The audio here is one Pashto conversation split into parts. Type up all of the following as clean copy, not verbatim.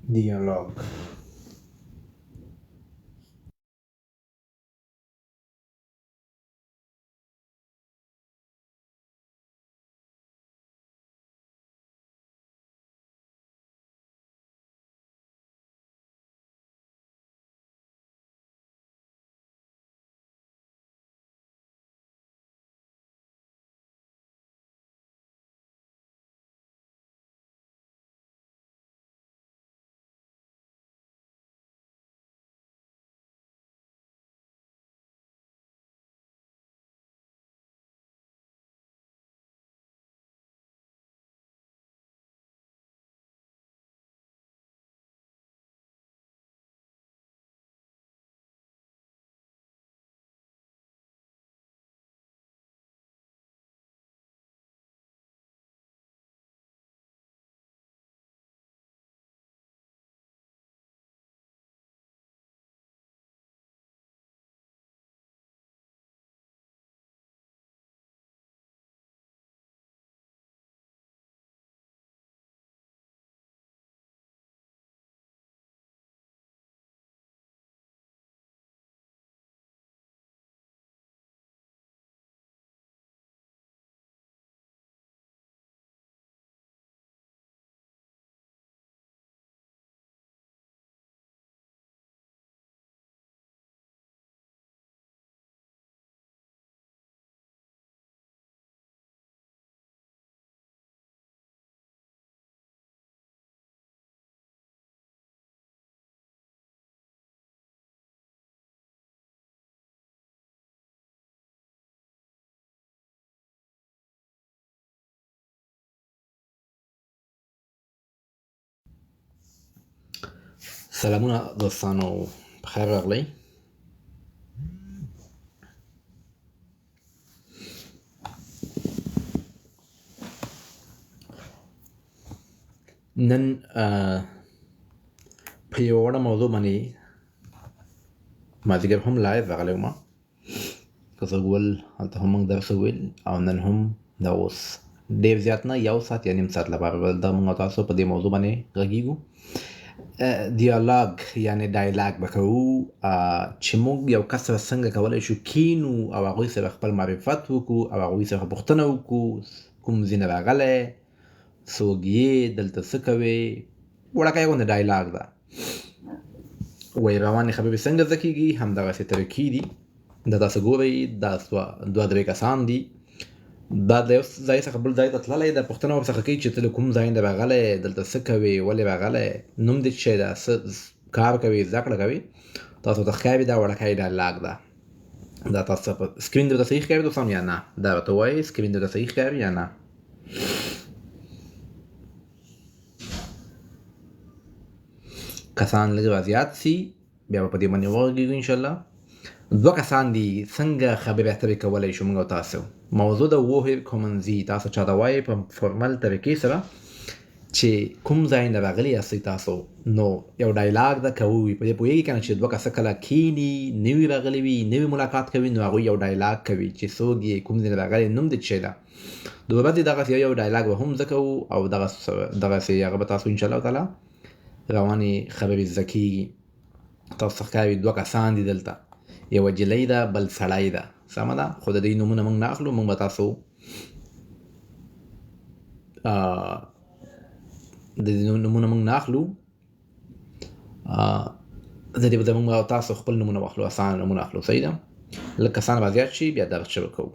دیالوگ. سلامونه دوستانو، بخیر راغلی. نن په یوه وړه موضوع باندې مازدیګر هم لایو راغلی وم، که څه ول هلته هم موږ درس وویل او نن هم دا اوس ډېر زیات نه، 1 ساعت یا نیم ساعت لپاره به دا موږ تاسو په دې موضوع باندې غږیږو. دیالوګ یعنې ډایلاګ به کوو، چې موږ یو کس سره څنګه کولی شو کینو او هغوی سره خپل معرفت وکړو او هغوی سره پوښتنه وکړو کوم ځای نه راغلی، څوک یې، دلته څه کوې. وړوکی غوندې ډایلاګ ده. وایي روانې خبرې څنګه زده کېږي، همدغسې ترکي دي. دا تاسو ګورئ، دا 2-3 کسان دي. دا د یو ځای څخه بل ځای ته تللی، دا پوښتنه ورڅخه کوي چې ته له کوم ځای نه راغلی، دلته څه کوې، ولې راغلی، نوم دې څه ده، څه کار کوې، زده کړه کوې. تاسو ته ښکاري دا وړوکی ډایلاګ ده. دا تاسو په سکرین درته صحیح ښکاري دوستان یا نه؟ دا راته ووایئ سکرین درته صحیح ښکاري یا نه؟ کسان لږ زیات سي بیا به په دې باندې وغږېږو انشاءالله. 2 کسان دي، څنګه خبرې اترې کولی شو موږ او تاسو. موضوع د وحی کومنځي، تاسو چاته وایئ په فورمل طریقې سره چې کوم ځای نه راغلي یاستئ تاسو. نو یو ډایلاګ ده، که ووایي په دې پوهېږي که نه چې 2 کسه کله کښېني، نوي راغلي وي، نوي ملاقات کوي، نو هغوی یو ډایلاګ کوي چې څوک یې، کوم ځای نه راغلی، نوم دې څه ده. د ورځې دغسې یو ډایلاګ به هم زده کوو او دغسې هغه به تاسو انشاءالله تعالی روانې خبرې زده کېږي. تاسو ته ښکاري 2 کسان دي دلته، یوه جلۍ ده بل سړی ده، سمه ده. خو د دوی نومونه موږ نه اخلو، موږ به تاسو د دې نومونه موږ نه اخلو، د دې بدله موږ به تاسو خپل نومونه واخلو، اسانه نومونه اخلو. صحیح ده. لږ کسان به زیات شي بیا درس شروع کوو.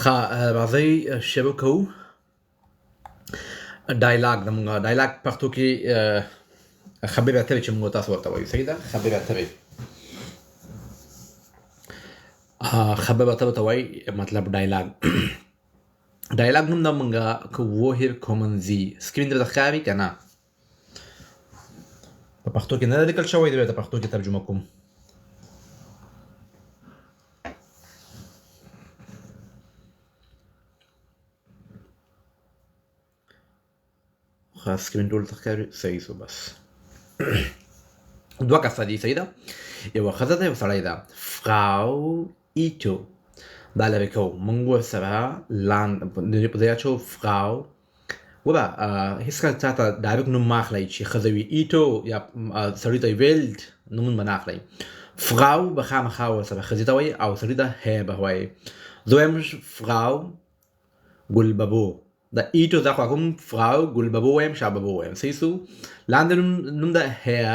راځئ شروع کوو. ډایلاګ زموږ ډایلاګ پښتو کې خبرې اترې چې موږ تاسو ورته وایو. صحیح ده. خبرې اترې خبرې اترې ته وایي مطلب ډایلاګ. ډایلاګ نوم د موږ که وهر کومنځي سکرین درته ښکاري که نه؟ په پښتو کې نه ده لیکل شوی، د پښتو کې ترجمه کوم. سکرین ټول تخکاری صحیح سو. بس دوه کسه دي. صحیح ده. یو ښځه ده یو سړی ده. فراو ایټو دا لرې کوو موږ ورسره لاندې په ځای اچو فراو. وره هېڅکله چا ته ډایرکټ نوم مه اخلئ چې ښځه وي ایټو یا سړي ته ویلډ نومونه به نه اخلئ. فراو به خامخا ورسره ښځې ته وایي او سړي ته هی به وایي. زه وایم فراو ګلببو. د ایټو زه خوا کوم فراو ګلببو وایم شاببو وایم. صحیح سو. لاندې نوم د هیا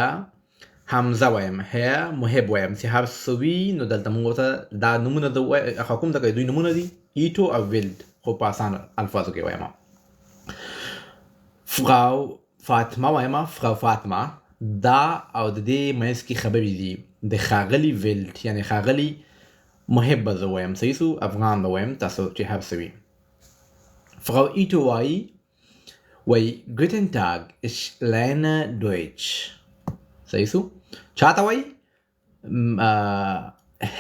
حمزه وایم. هیا محب وایم چې هر څه وي نو دلته موږ ورته دا نومونه د خوا کوم ځکه دوی نومونه دي ایټو او ویلډ، خو په اسانه الفاظو کې وایم. فراو فاطمه وایم. فراو فاطمه دا او د دې منځ کې خبرې دي. د ښاغلي ویلډ یعنې ښاغلي محب به زه وایم. صحیح سو. افغان به وایم تاسو چې هر څه وي. Frau Ito wai Guten Tag, ich lerne Deutsch. صحیح سو. چاته وای؟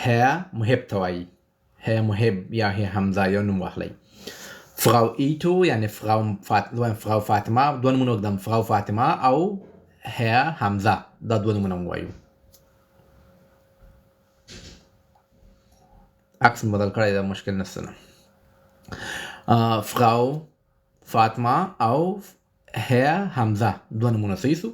Herr محب ته وای. Herr محب یا Herr حمزه یا نوم واخلئ. Frau Ito یعنی Frau فاطمه دوه نومونه وږدم. Frau فاطمه او Herr حمزه دا دوه نومونه موږ وایو. عکس بدل کړی دا مشکل نشته نه. Frau Fatma او Herr Hamza دوه نمونه. صحیح سو.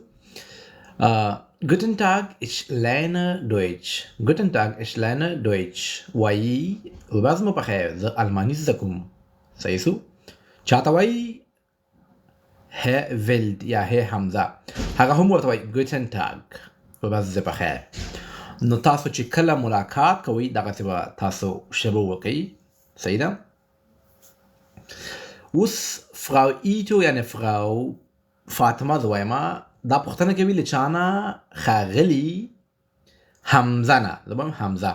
Guten Tag, ich lerne Deutsch. Guten Tag, ich lerne Deutsch. وایي ورځ مو پخیر زه الماني زده کوم. صحیح سو. چاته وایي؟ Herr Wild یا Herr Hamza. هغه هم ورته وایي Guten Tag ورځ دې پخیر. نو تاسو چې کله ملاقات کوئ دغسې به تاسو شروع وکئ. صحیح ده. اوس فراو ایټو یعنې فراو فاطمه زه وایم دا پوښتنه کوي له چا نه؟ ښاغلي حمزه نه. زه به وایم حمزه.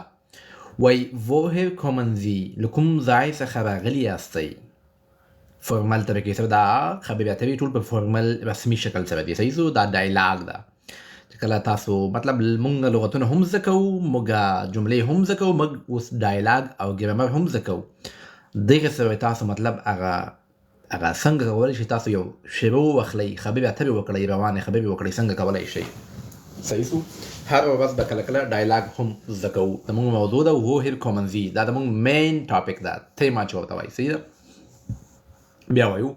وایي woher kommen Sie له کوم ځای څخه راغلي یاستئ. فورمل طریقې سره دا خبرې اترې ټول په فورمل رسمي شکل سره دي. صحیح سو. دا ډایلاګ ده چې کله تاسو مطلب موږ لغتونه هم زده کوو، موږ جملې هم زده کوو، موږ اوس ډایلاګ او ګرامر هم زده کوو. دغه سره تاسو مطلب هغه څنګه کولی شئ تاسو یو شروع واخلئ، خبرې اترې وکړئ، روانې خبرې وکړئ، څنګه کولی شئ. صحیح سو. هر ورځ به کله کله ډایلاګ هم زده کوو. زموږ موضوع ده woher kommen Sie. دا زموږ مین ټاپک ده. تیما چې ورته وایي. صحیح ده. بیا وایو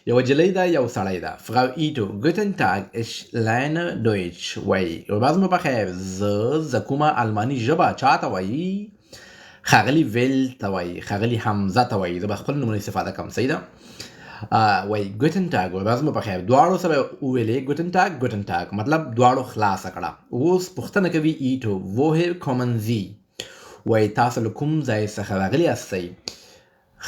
یوه نجلۍ ده یو سړی ده. Frau Ito Guten Tag, ich lerne Deutsch. وایي ورځ مو پخیر زه زده کومه الماني ژبه. چاته وایي؟ ښاغلي ویلډ ته وایي، ښاغلي حمزه ته وایي. زه به خپل نومونه استفاده کوم. صحیح ده. وایي ګوتن ټاګ ورځ مو پخیر. دواړو سره وویلې ګوتن ټاګ ګوتن ټاګ مطلب دواړو خلاصه کړه. اوس پوښتنه کوي ایټو woher kommen Sie وایي تاسو له کوم ځای څخه راغلي یاستئ.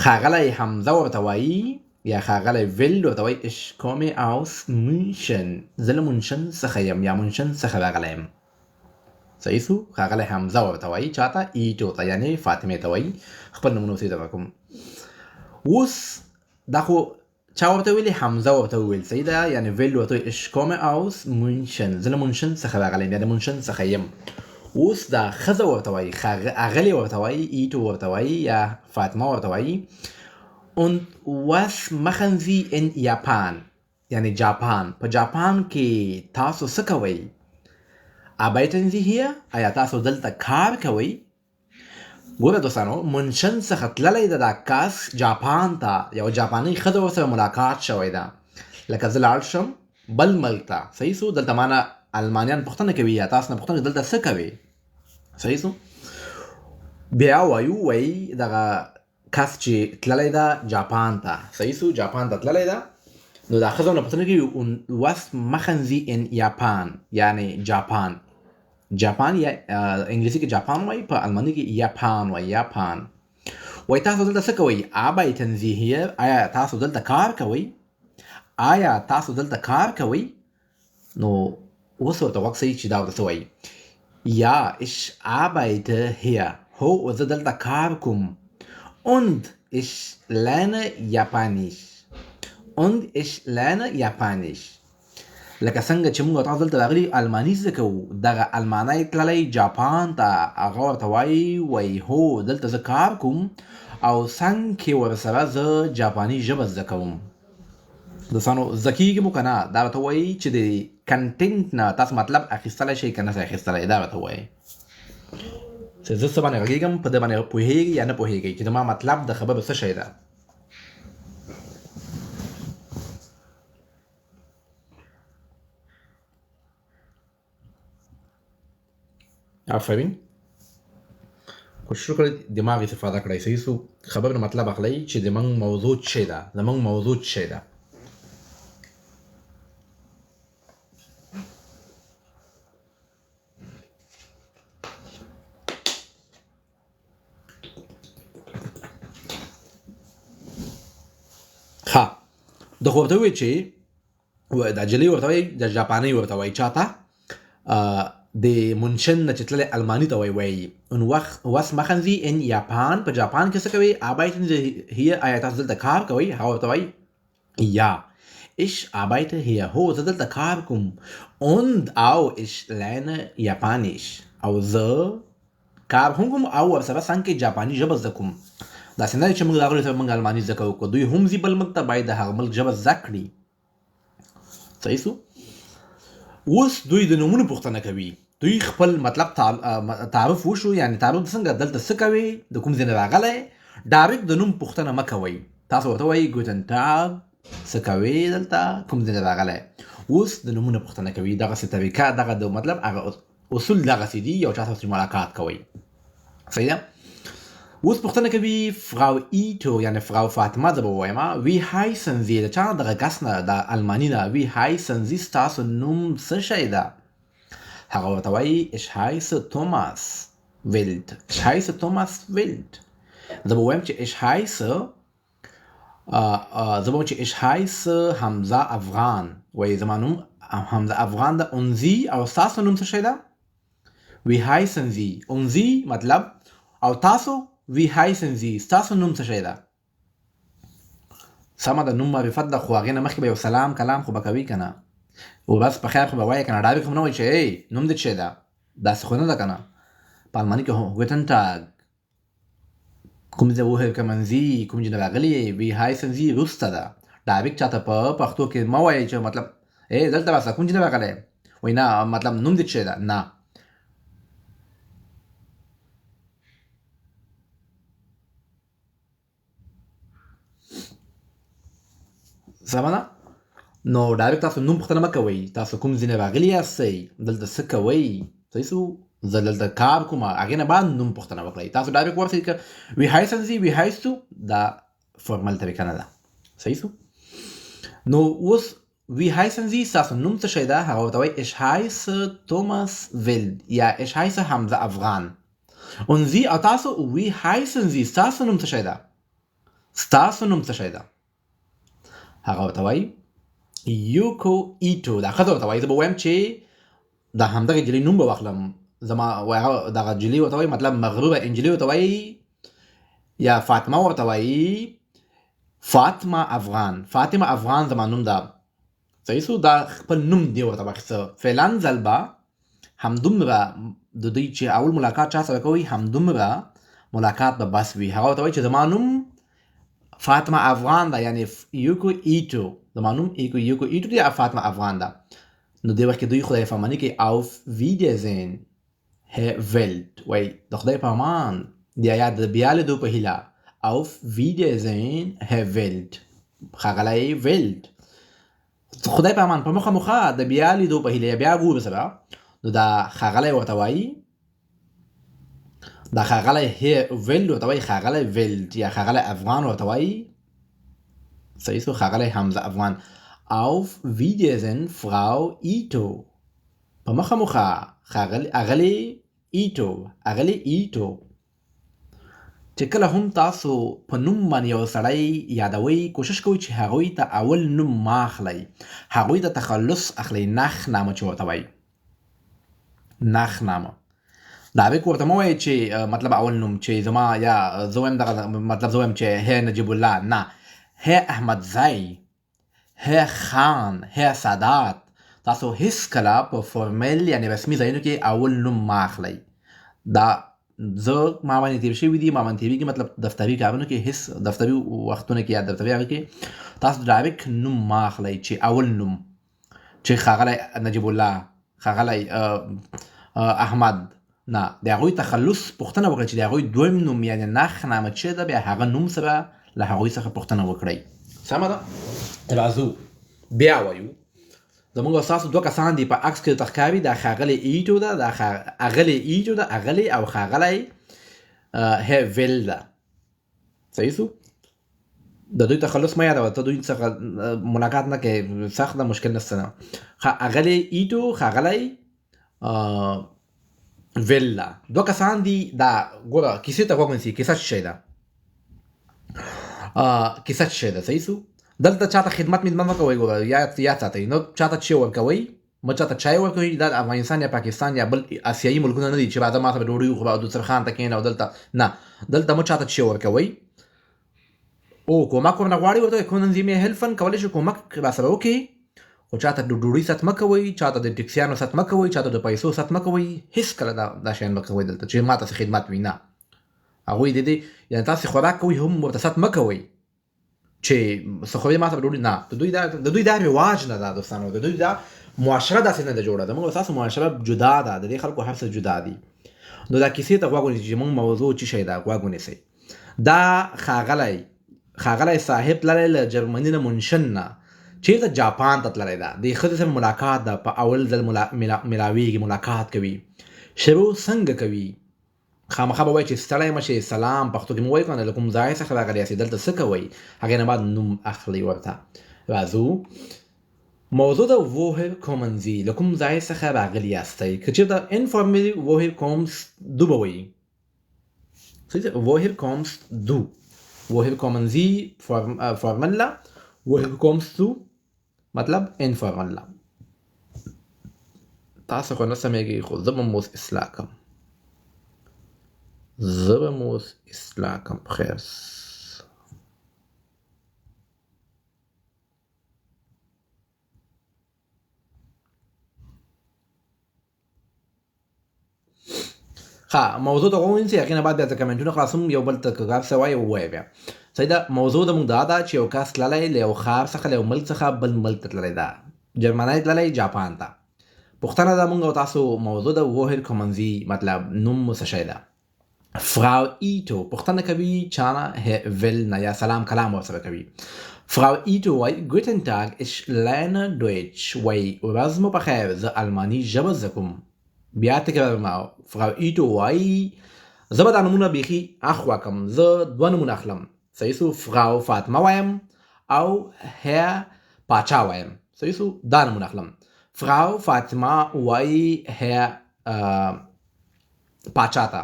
ښاغلی حمزه ورته وایي یا ښاغلی ویلډ ورته وایي ich komme aus München. زه له منشن څخه یم یا منشن څخه راغلی یم. صحیح سو. ښاغلی حمزه ورته وایي چاته؟ ایټو ته یعنې فاطمې ته وایي. خپل نومونه اوس یې کوم. اوس دا خو چا ورته ویلي؟ حمزه ورته وویل. صحیح ده. یعنې ویلډ ورته وایي ich komme aus München. زه له منشن څخه راغلی یم یا د منشن څخه یم. اوس دا ښځه ورته وایي، اغلې ورته وایي، ایټو ورته وایي یا فاطمه ورته وایي und was machen Sie in Japan یعنې جاپان. په جاپان کې تاسو څه کوئ؟ arbeiten Sie hier آیا تاسو دلته کار کوئ؟ ګوره دوستانو منشن څخه تللی ده دا کس جاپان ته. یو جاپاني ښځه ورسره ملاقات شوی ده. لکه زه لاړ شم بل ملک ته. صحیح سو. دلته ما نه المانیان پوښتنه کوي یا تاسو نه پوښتنه دلته څه کوئ. صحیح سو. بیا وایو وایي دغه کس چې تللی ده جاپان ته. صحیح سو. جاپان ته تللی ده نو دا ښځه نه پوښتنه کوي was machen Sie in Japan یعنې جاپان. جاپان یا انګلیسي کې جاپان وایي، په الماني کې یاپان وایي. یاپان. وای تاسو دلته څه کوئ؟ arbeiten Sie hier؟ آیا تاسو دلته کار کوئ؟ آیا تاسو دلته کار کوئ؟ نو اوس ورته غوږ صحیح چې دا ورته څه وایي. Ja, ich arbeite hier. هو زه دلته کار کوم. Und ich lerne Japanisch. Und ich lerne Japanisch. لکه څنګه چې موږ تاسو دلته راغلي الماني زده کوو، دغه المانی تللی جاپان ته، هغه ورته وایي هو دلته زه کار کوم او څنګ کې ورسره زه جاپاني ژبه زده کوم. دوستانو زده کېږي مو که نه؟ دا راته وایي چې د کنټینټ نه تاسو مطلب اخیستلی شئ که نه شئ اخیستلی، دا راته وایي چې زه څه باندې غږېږم، په دې باندې پوهېږئ یا نه پوهېږئ چې زما مطلب د خبرو څه شی ده. آفرین. کوشش وکړئ دماغ استفاده کړئ. صحیح سو خبر نه مطلب اخلئ چې زموږ موضوع څه شی ده، زموږ موضوع څه شی ده. ها دغه ورته وایي چې د جلۍ ورته وایي، د جاپانۍ ورته وایي چاته؟ د منشن نه چې تللی الماني ته وایي was machen Sie in Japan؟ په جاپان کې څه کوي؟ arbeiten Sie hier؟ آیا تاسو دلته کار کوئ؟ هغه ورته وایي ja ich arbeite hier. هو زه دلته کار کوم. Und auch ich lerne Japanisch. او زه کار هم کوم او ورسره څنګ کې جاپاني ژبه زده کوم. داسې نه چې موږ راغلو ته موږ الماني زده کوو، که دوی هم ځي بل ملک ته باید د هغه ملک ژبه زده کړي. صحیح سو. اوس دوی د نومونو پوښتنه کوي. دوی خپل مطلب تعارف وشو، یعنی تعارف څنګه دلته څه کوي، د کوم ځای نه راغلی. ډایرکټ د نوم پوښتنه مه کوئ. تاسو ورته وایي ګوتن ټاګ، څه کوي دلته، کوم ځای نه راغلی. اوس د نومونو پوښتنه کوي. دغسې طریقه، دغه د مطلب هغه اصول دغسې دي. یو چا سره چې ملاقات کوئ، صحیح ده. اوس پوښتنه کوي فراو ایټو، یعنی فراو فاطمه زه به ووایم وی هایسن زی، د چا دغه کس نه، د الماني نه. وی هایسن زی، ستاسو نوم څه شی ده؟ هغه ورته وایي ich heiße Thomas Wild. ich heiße Thomas Wild. زه به ووایم چې ich heiße حمزه افغان. وایي زما نوم حمزه افغان ده. und Sie، او ستاسو نوم څه شی ده؟ وی هایسن زی. und Sie مطلب، او تاسو وی هایسن زی، ستاسو نوم څه شی ده؟ سمه ده، نوم معرفت ده، خو هغې نه مخکې به یو سلام کلام خو به کوي که نه؟ ورځ په خیر خو به وایې که نه؟ ډایرکټ خو نه وایي چې ای نوم دې څه شی ده؟ داسې خو نه ده که نه؟ په الماني کې ګوتن ټاګ، کوم ځای woher kommen Sie، کوم ځای نه راغلي یې، وی هایسن زی وروسته ده. ډایرکټ چاته په پښتو کې مه وایئ چې مطلب ای دلته راسه، کوم ځای نه راغلی، وایي نه مطلب نوم دې څه شی ده؟ نه. سمه ده. نو ډایرکټ تاسو نوم پوښتنه مه کوئ. تاسو کوم ځای نه راغلي یاستئ، دلته څه کوئ؟ صحیح سو. زه دلته کار کوم، هغې نه بعد نوم پوښتنه وکړئ. تاسو ډایرکټ ورسئ که وی هایسن زی، وی هایستو، دا فورمل طریقه نه ده. صحیح سو. نو اوس وی هایسن زی، ستاسو نوم څه شی ده؟ هغه ورته وایي ich heiße Thomas Wild یا ich heiße حمزه افغان. und Sie، او تاسو وی هایسن زی، ستاسو نوم څه شی ده؟ ستاسو نوم څه شی ده؟ هغه ورته وایي یوکو ایټو. دا ښځه ورته وایي. زه به ووایم چې د همدغې نجلۍ نوم به واخلم. زما دغه نجلۍ ورته وایي، مطلب مغروره نجلۍ ورته وایي، یا فاطمه ورته وایي فاطمه افغان. فاطمه افغان زما نوم ده. صحیح سو. دا خپل نوم دی ورته واخیسته. فعلا ځلبه همدومره د دوی چې اول ملاقات چا سره کوي، همدومره ملاقات به بس وي. هغه ورته وایي چې زما نوم فاطمه افغان ده، یعنی یوکو ایټو. زما نوم یوکو ایټو دی، فاطمه افغان ده. نو دې وخت کې دوی خدای په اماني کې auf Wiedersehen Herr Wild وایي د خدای په امان، یا د بیا لیدو په هیله auf Wiedersehen Herr Wild، ښاغلی ویلډ، خدای په امان، په مخه مخه د بیا لیدو په هیله، بیا وو سره. نو دا ښاغلی ورته وایي، دا ښاغلی ویلډ ورته وایي ښاغلی ویلډ، یا ښاغلی افغان ورته وایي. صحیح سو. ښاغلی حمزه افغان. auf Wiedersehen Frau Ito. په مخه مخه اغلی ایټو، اغلی ایټو. چې کله هم تاسو په نوم باندې یو سړی یادوئ کوشش کوئ چې هغوی ته اول نوم ما اخلئ، هغوی ته تخلص اخلئ، نخ نامه چې ورته وایي، نخ نامه. دا به ورته مه وایئ چې مطلب اول نوم چې زما یا زه وایم دغه مطلب زه وایم چې هی نجیب الله، نه، هی احمدزی، هی خان، هی سادات. تاسو هیڅ کله په فورمل یعنی رسمي ځایونو کې اول نوم ما اخلئ. دا زه ما باندې تیر شوي دي، ما باندې تیریږي، مطلب دفتري کارونو کې هیڅ دفتري وختونه کې یا دفتري هغه کې تاسو ډایرکټ نوم ما اخلئ چې اول نوم چې ښاغلی نجیب الله، ښاغلی احمد، نه، د هغوی تخلص پوښتنه وکړئ چې د هغوی دویم نوم یعنې نخ نامه چې ده، بیا هغه نوم سره له هغوی څخه پوښتنه وکړئ. سمه ده؟ راځو بیا وایو. زموږ ستاسو دوه کسان دي په عکس کې درته ښکاري، دا ښاغلی ایټو ده، دا اغلی ایټو ده، اغلی او ښاغلی هیول ده. صحیح سو؟ د دوی تخلص مه یادوه، ته دوی څخه ملاقات نه کوې، سخت ده، مشکل نشته نه. اغلی ایټو، ښاغلی ویلا، دوه کسان دي. دا ګوره کیسې ته غوږ ونیسئ. کیسه څه شی ده؟ کیسه څه شی ده؟ صحیح سو؟ دلته چاته خدمت مه کوئ، ګوره یاد ساتئ، نو چاته چې ورکوئ، مه چاته چای ورکوئ. دا افغانستان یا پاکستان یا بل آسیایي ملکونه نه دي چې راځه ما ته به ډوډۍ وخوره او دسترخوان ته کښېنه او دلته نه، دلته مه چاته چې ورکوئ. او کومک ورنه غواړئ، ورته وایئ کنن Sie mir helfen، کولی شئ کومک راسره وکړئ، خو چاته د ډوډۍ ست مه کوئ، چاته د ټکسیانو ست مه کوئ، چاته د پیسو ست مه کوئ، هېڅ کله دا شیان مه کوئ دلته چې ما ته څه خدمت وي. نه، هغوی د دې یعنې تاسې خوراک کوئ هم ورته ست مه کوئ چې څه خورئ ما ته ډوډۍ. نه، د دوی دا رواج نه ده دوستانو، د دوی دا معاشره داسې نه ده جوړه. زموږ ستاسو معاشره جدا ده، د دې خلکو هر څه جدا دي. نو دا کیسې ته غوږ ونیسئ چې موږ موضوع څه شی ده، غوږ ونیسئ. دا ښاغلی صاحب تللی له جرمني نه منشن نه چېرته جاپان ته تللی ده. د ښځې سره ملاقات ده، په اول ځل ملاویږي، ملاقات کوي، شروع څنګه کوي، خامخا به وایي چې ستړی مه شئ، سلام پښتو کې مو وایي که نه، له کوم ځای څخه راغلی یاستئ، دلته څه کوئ، هغې نه بعد نوم اخلئ ورته. راځو موضوع ده woher kommen Sie، له کوم ځای څخه راغلي یاستئ. که چېرته informally woher kommst du به وایي، woher kommst du، woher kommen Sie formeller، woher kommst du مطلب informeller. تاسو خو نه سمېږي، خو زه به مو اوس اصلاح کړم، زه به مو اوس اصلاح کړم. بخیر. موضوع ته غوږ ونیسئ، هغې نه بعد بیا زه کمنټونه خلاصوم، یو بل ته که هر څه وایي ووایه بیا. صحیح ده. موضوع زموږ دا ده چې یو کس تللی له یو ښار څخه له یو ملک څخه بل ملک ته تللی ده، جرمنی تللی جاپان ته. پوښتنه ده موږ او تاسو موضوع ده woher kommen Sie، مطلب نوم مو څه شی ده. فرau ایټو پوښتنه کوي چا نه، ویل نه، یا سلام کلام ورسره کوي. فرau ایټو وایي guten Tag ich lerne Deutsch، وایي ورځ مو په خیر، زه الماني ژبه زده کوم. بیا تکرار ما، فرau ایټو وایي زه به دا نومونه بیخي اخوا کړم، زه دوه نومونه اخلم. صحیح سو؟ فرau فاطمه وایم او هر پاچا وایم. صحیح سو؟ دا نومونه اخلم. فرau فاطمه وایي هر پاچا ته،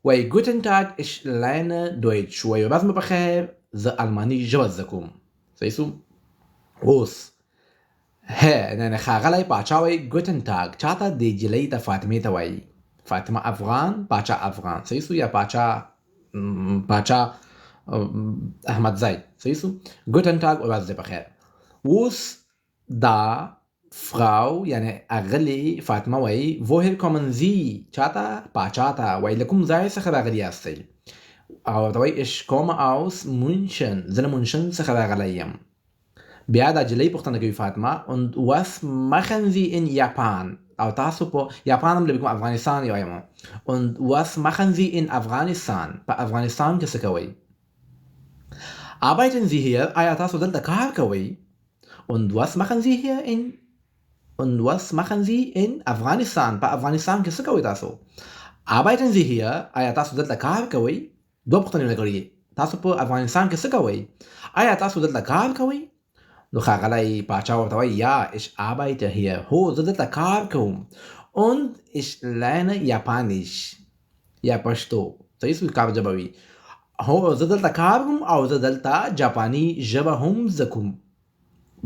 وایي guten Tag ich lerne Deutsch، وایي ورځ مو په خیر، زه الماني ژبه زده کوم. صحیح سو؟ اوس نه ښاغلی پاچا وایي guten Tag چاته؟ د جلۍ ته، فاطمې ته وایي. فاطمه افغان، پاچا افغان. صحیح سو؟ یا پاچا احمدزی. صحیح سو؟ guten Tag ورځ دې په خیر. اوس دا فرau یعنی اغلی فاطمه وایي woher kommen Sie چاته؟ پاچا ته، وایي له کوم ځای څخه راغلي یاستئ، او ورته وایي ich komme aus München، زه له منشن څخه راغلی یم. بیا دا جلۍ پوښتنه کوي فاطمه und was machen Sie in Japan، او تاسو په یاپان هم کوم افغانستان یایم، und was machen Sie in افغانستان، په افغانستان کې څه کوئ. arbeiten Sie hier، آیا تاسو دلته کار کوئ. und was machen Sie hier in افغانستان، په افغانستان کې څه کوئ تاسو. arbeiten Sie hier، آیا تاسو دلته کار کوئ. دوه پوښتنې کړي، تاسو په افغانستان کې څه کوئ، آیا تاسو دلته کار کوئ. نو ښاغلی پاچا ورته وایي یا ich arbeite hier، هو زه دلته کار کوم. und ich lerne Japanisch، یا پښتو. صحیح سو؟ کار ژبه وي. هو زه دلته کار کوم او زه دلته جاپاني ژبه هم زده کوم.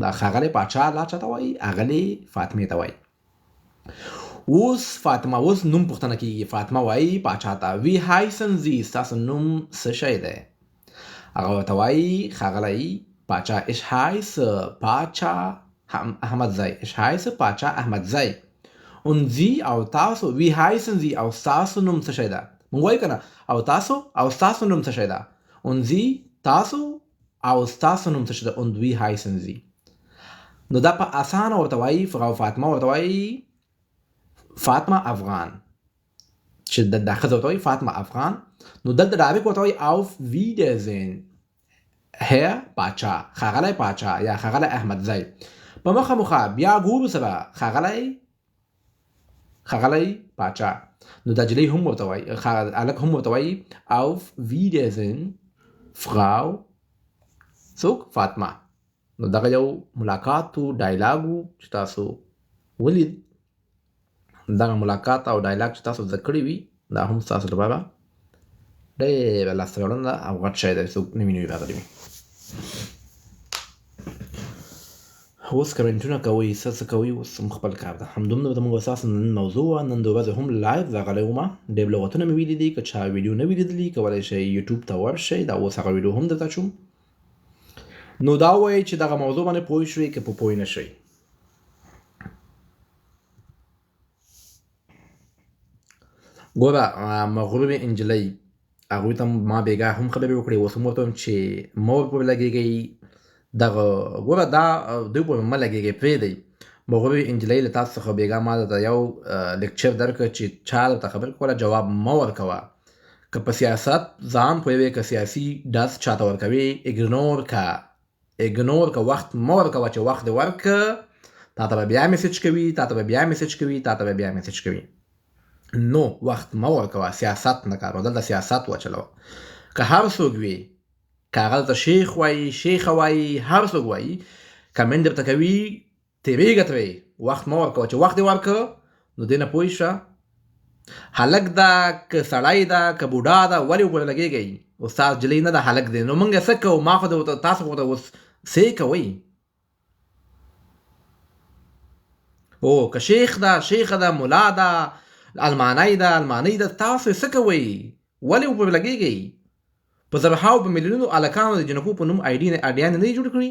دا ښاغلی پاچا لا چاته وایي؟ هغلې فاطمې ته وایي. اوس فاطمه، اوس نوم پوښتنه کېږي. فاطمه وایي پاچا ته وی هایسن زی، ستاسو نوم څه شی دی؟ هغه ورته وایي ښاغلی پاچا ich heiße پاچا احمدزی. ich heiße پاچا احمدزی. und Sie او تاسو وی هایسن زی، او ستاسو نوم څه شی ده؟ مونږ وایو که نه او ستاسو نوم څه شی ده؟ und Sie تاسو او ستاسو نوم څه شی ده؟ und wie heißen Sie. نو دا په اسانه ورته وایي. فاطمه ورته وایي فاطمه افغان، چې دا ښځه ورته وایي فاطمه افغان. نو دلته ډایرکټ ورته وایي auf Wiedersehen Herr پاچا، ښاغلی پاچا یا ښاغلی احمدزی. په مخه مخه بیا ګورو سره ښاغلی پاچا. نو دا جلۍ هم ورته وایي، هلک هم ورته وایي auf Wiedersehen Frau څوک؟ فاطمه. نو دغه یو ملاقات و ډایلاګ و چې تاسو ولید. دغه ملاقات او ډایلاګ چې تاسو زده کړي وي دا هم ستاسو لپاره ډېره لاسته راوړنه ده او غټ شی دی چې څوک نوي نوي راغلي وي. اوس کمنټونه کوئ، څه کوئ، اوس هم خپل کار ده. همدومره زموږ اساساً نن موضوع وه. نن د ورځې هم لایو راغلی وم. ډېر لغتونه مې ولیدي. که چا ویډیو نه وي لیدلي کولی شئ یوټیوب ته ورشئ. دا اوس هغه ویډیو هم درته چوم. نو دا وایي چې دغه موضوع باندې پوه شوئ که په پوه نه شئ. ګوره مغرورې نجلۍ، هغوی ته ما بېګا هم خبرې وکړې. اوس هم ورته وایم چې مه ورپورې لګېږئ. دغه ګوره دا دوی پورې مه لګېږئ، پرېږدئ. مغرورې نجلۍ له تاسو څخه بېګا ما درته یو لیکچر درکړه چې چا درته خبرې کوله جواب مه ورکوه. که په سیاست ځان پوهوې، که سیاسي ډز چاته ورکوې، اګنور که وخت مه ورکوه چې وخت دې ورکړه تا ته به بیا میسج کوي. نو وخت مه ورکوه، سیاست نه کار. دلته سیاست وچلوه. که هر څوک وي، که هغه ته شیخ وایي، شیخه وایي، هر څوک وایي، کمنټ درته کوي، تېرېږه ترې. وخت مه ورکوه. چې وخت دې ورکړه نو دې نه پوه شه. هلک ده که سړی ده که بوډا ده، ولې ورپورې لګېږئ؟ استاد جلۍ نه ده، هلک دی. نو موږ څه کوو؟ ما خو تاسو خو ته اوس څه کوئ؟ او که شیخ ده، شیخه ده، ملا ده، المانی ده، تاسو څه کوئ؟ ولې ورپورې لګېږئ؟ په زرهاو په میلیونونو هلکانو د جنکو په نوم اډیانې نه دي جوړې کړي؟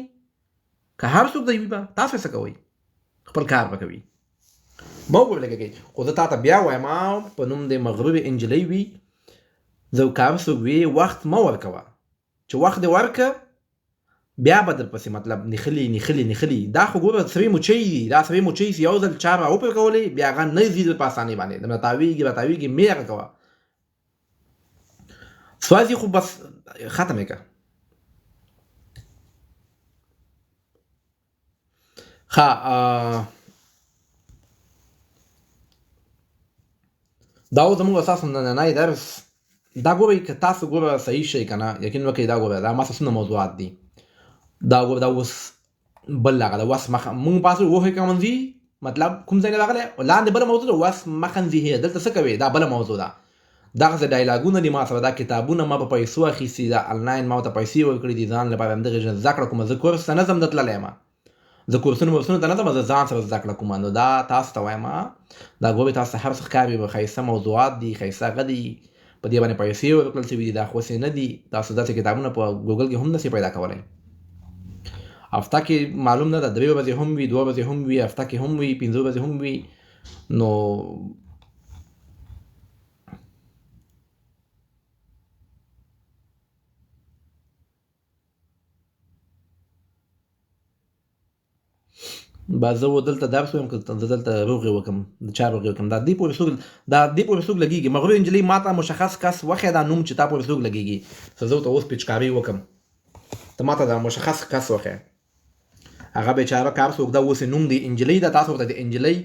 که هر څوک دی وي به تاسو څه کوئ؟ خپل کار به کوي. مه ورپورې لګېږئ. خو زه تا ته بیا وایم په نوم د مغرورې نجلۍ وي، زه که هر څوک وي، وخت مه ورکوه. چې وخت دې ورکړه بیا به درپسې مطلب نښلي. دا خو ګوره سرې مچۍ دي. دا سرې مچۍ چې یو ځل چا را وپرکولې بیا هغه نه ځي په اسانۍ باندې. راتاویږي مه هغه کوه. سوازي خو بس ختم یې که. ښه دا و زموږ اساساً نننی درس. دا ګورئ که تاسو ګوره صحیح شئ که نه، یقین وکړئ دا ګوره دا ماسوسونه موضوعات دي. دا ګوره دا اوس بل هغه ده. وس مونږ پاسو وښې کمنځي مطلب کوم ځای نه راغلی، لاندې بله موضوع ده. وس مخنځي دلته څه کوې؟ دا بله موضوع ده. دغسې ډایلاګونه دي ما سره. دا کتابونه ما په پیسو اخیستي. دا آنلاین ما ورته پیسې ورکړي دي ځان لپاره همدغې زده کړه کومه. زه کورس ته نه ځم ته تللی یم. زه کورسونو ته نه ځم، زه ځان سره زده کړه کومه. نو دا تاسو ته وایم دا ګورئ تاسو ته هر څه ښکاري به ښایسته موضوعات دي، ښایسته هغه دي. په دې باندې پیسې ورکړل شوي دي. دا خو هسې نه دي. تاسو داسې کتابونه په ګوګل کې هم نشئ پیدا کولی. هفته کې معلوم نه ده 3 ورځې هم وي، 2 ورځې هم وي، هفته کې هم وي، 5 ورځې هم وي. نو با زه دلته درس وایم که زه دلته روغې وکړم، د چا روغې وکړم. دا دې پورې څوک لګېږي. مغرورې نجلۍ ما ته مشخص کس وښیه دا نوم چې تا پورې څوک لګېږي. زه ورته اوس پیچکاري وکړم. ته ما ته دا مشخص کس وښیه. هغه بیچاره که هر څوک ده اوس نوم دی نجلۍ ده. تاسو ورته د نجلۍ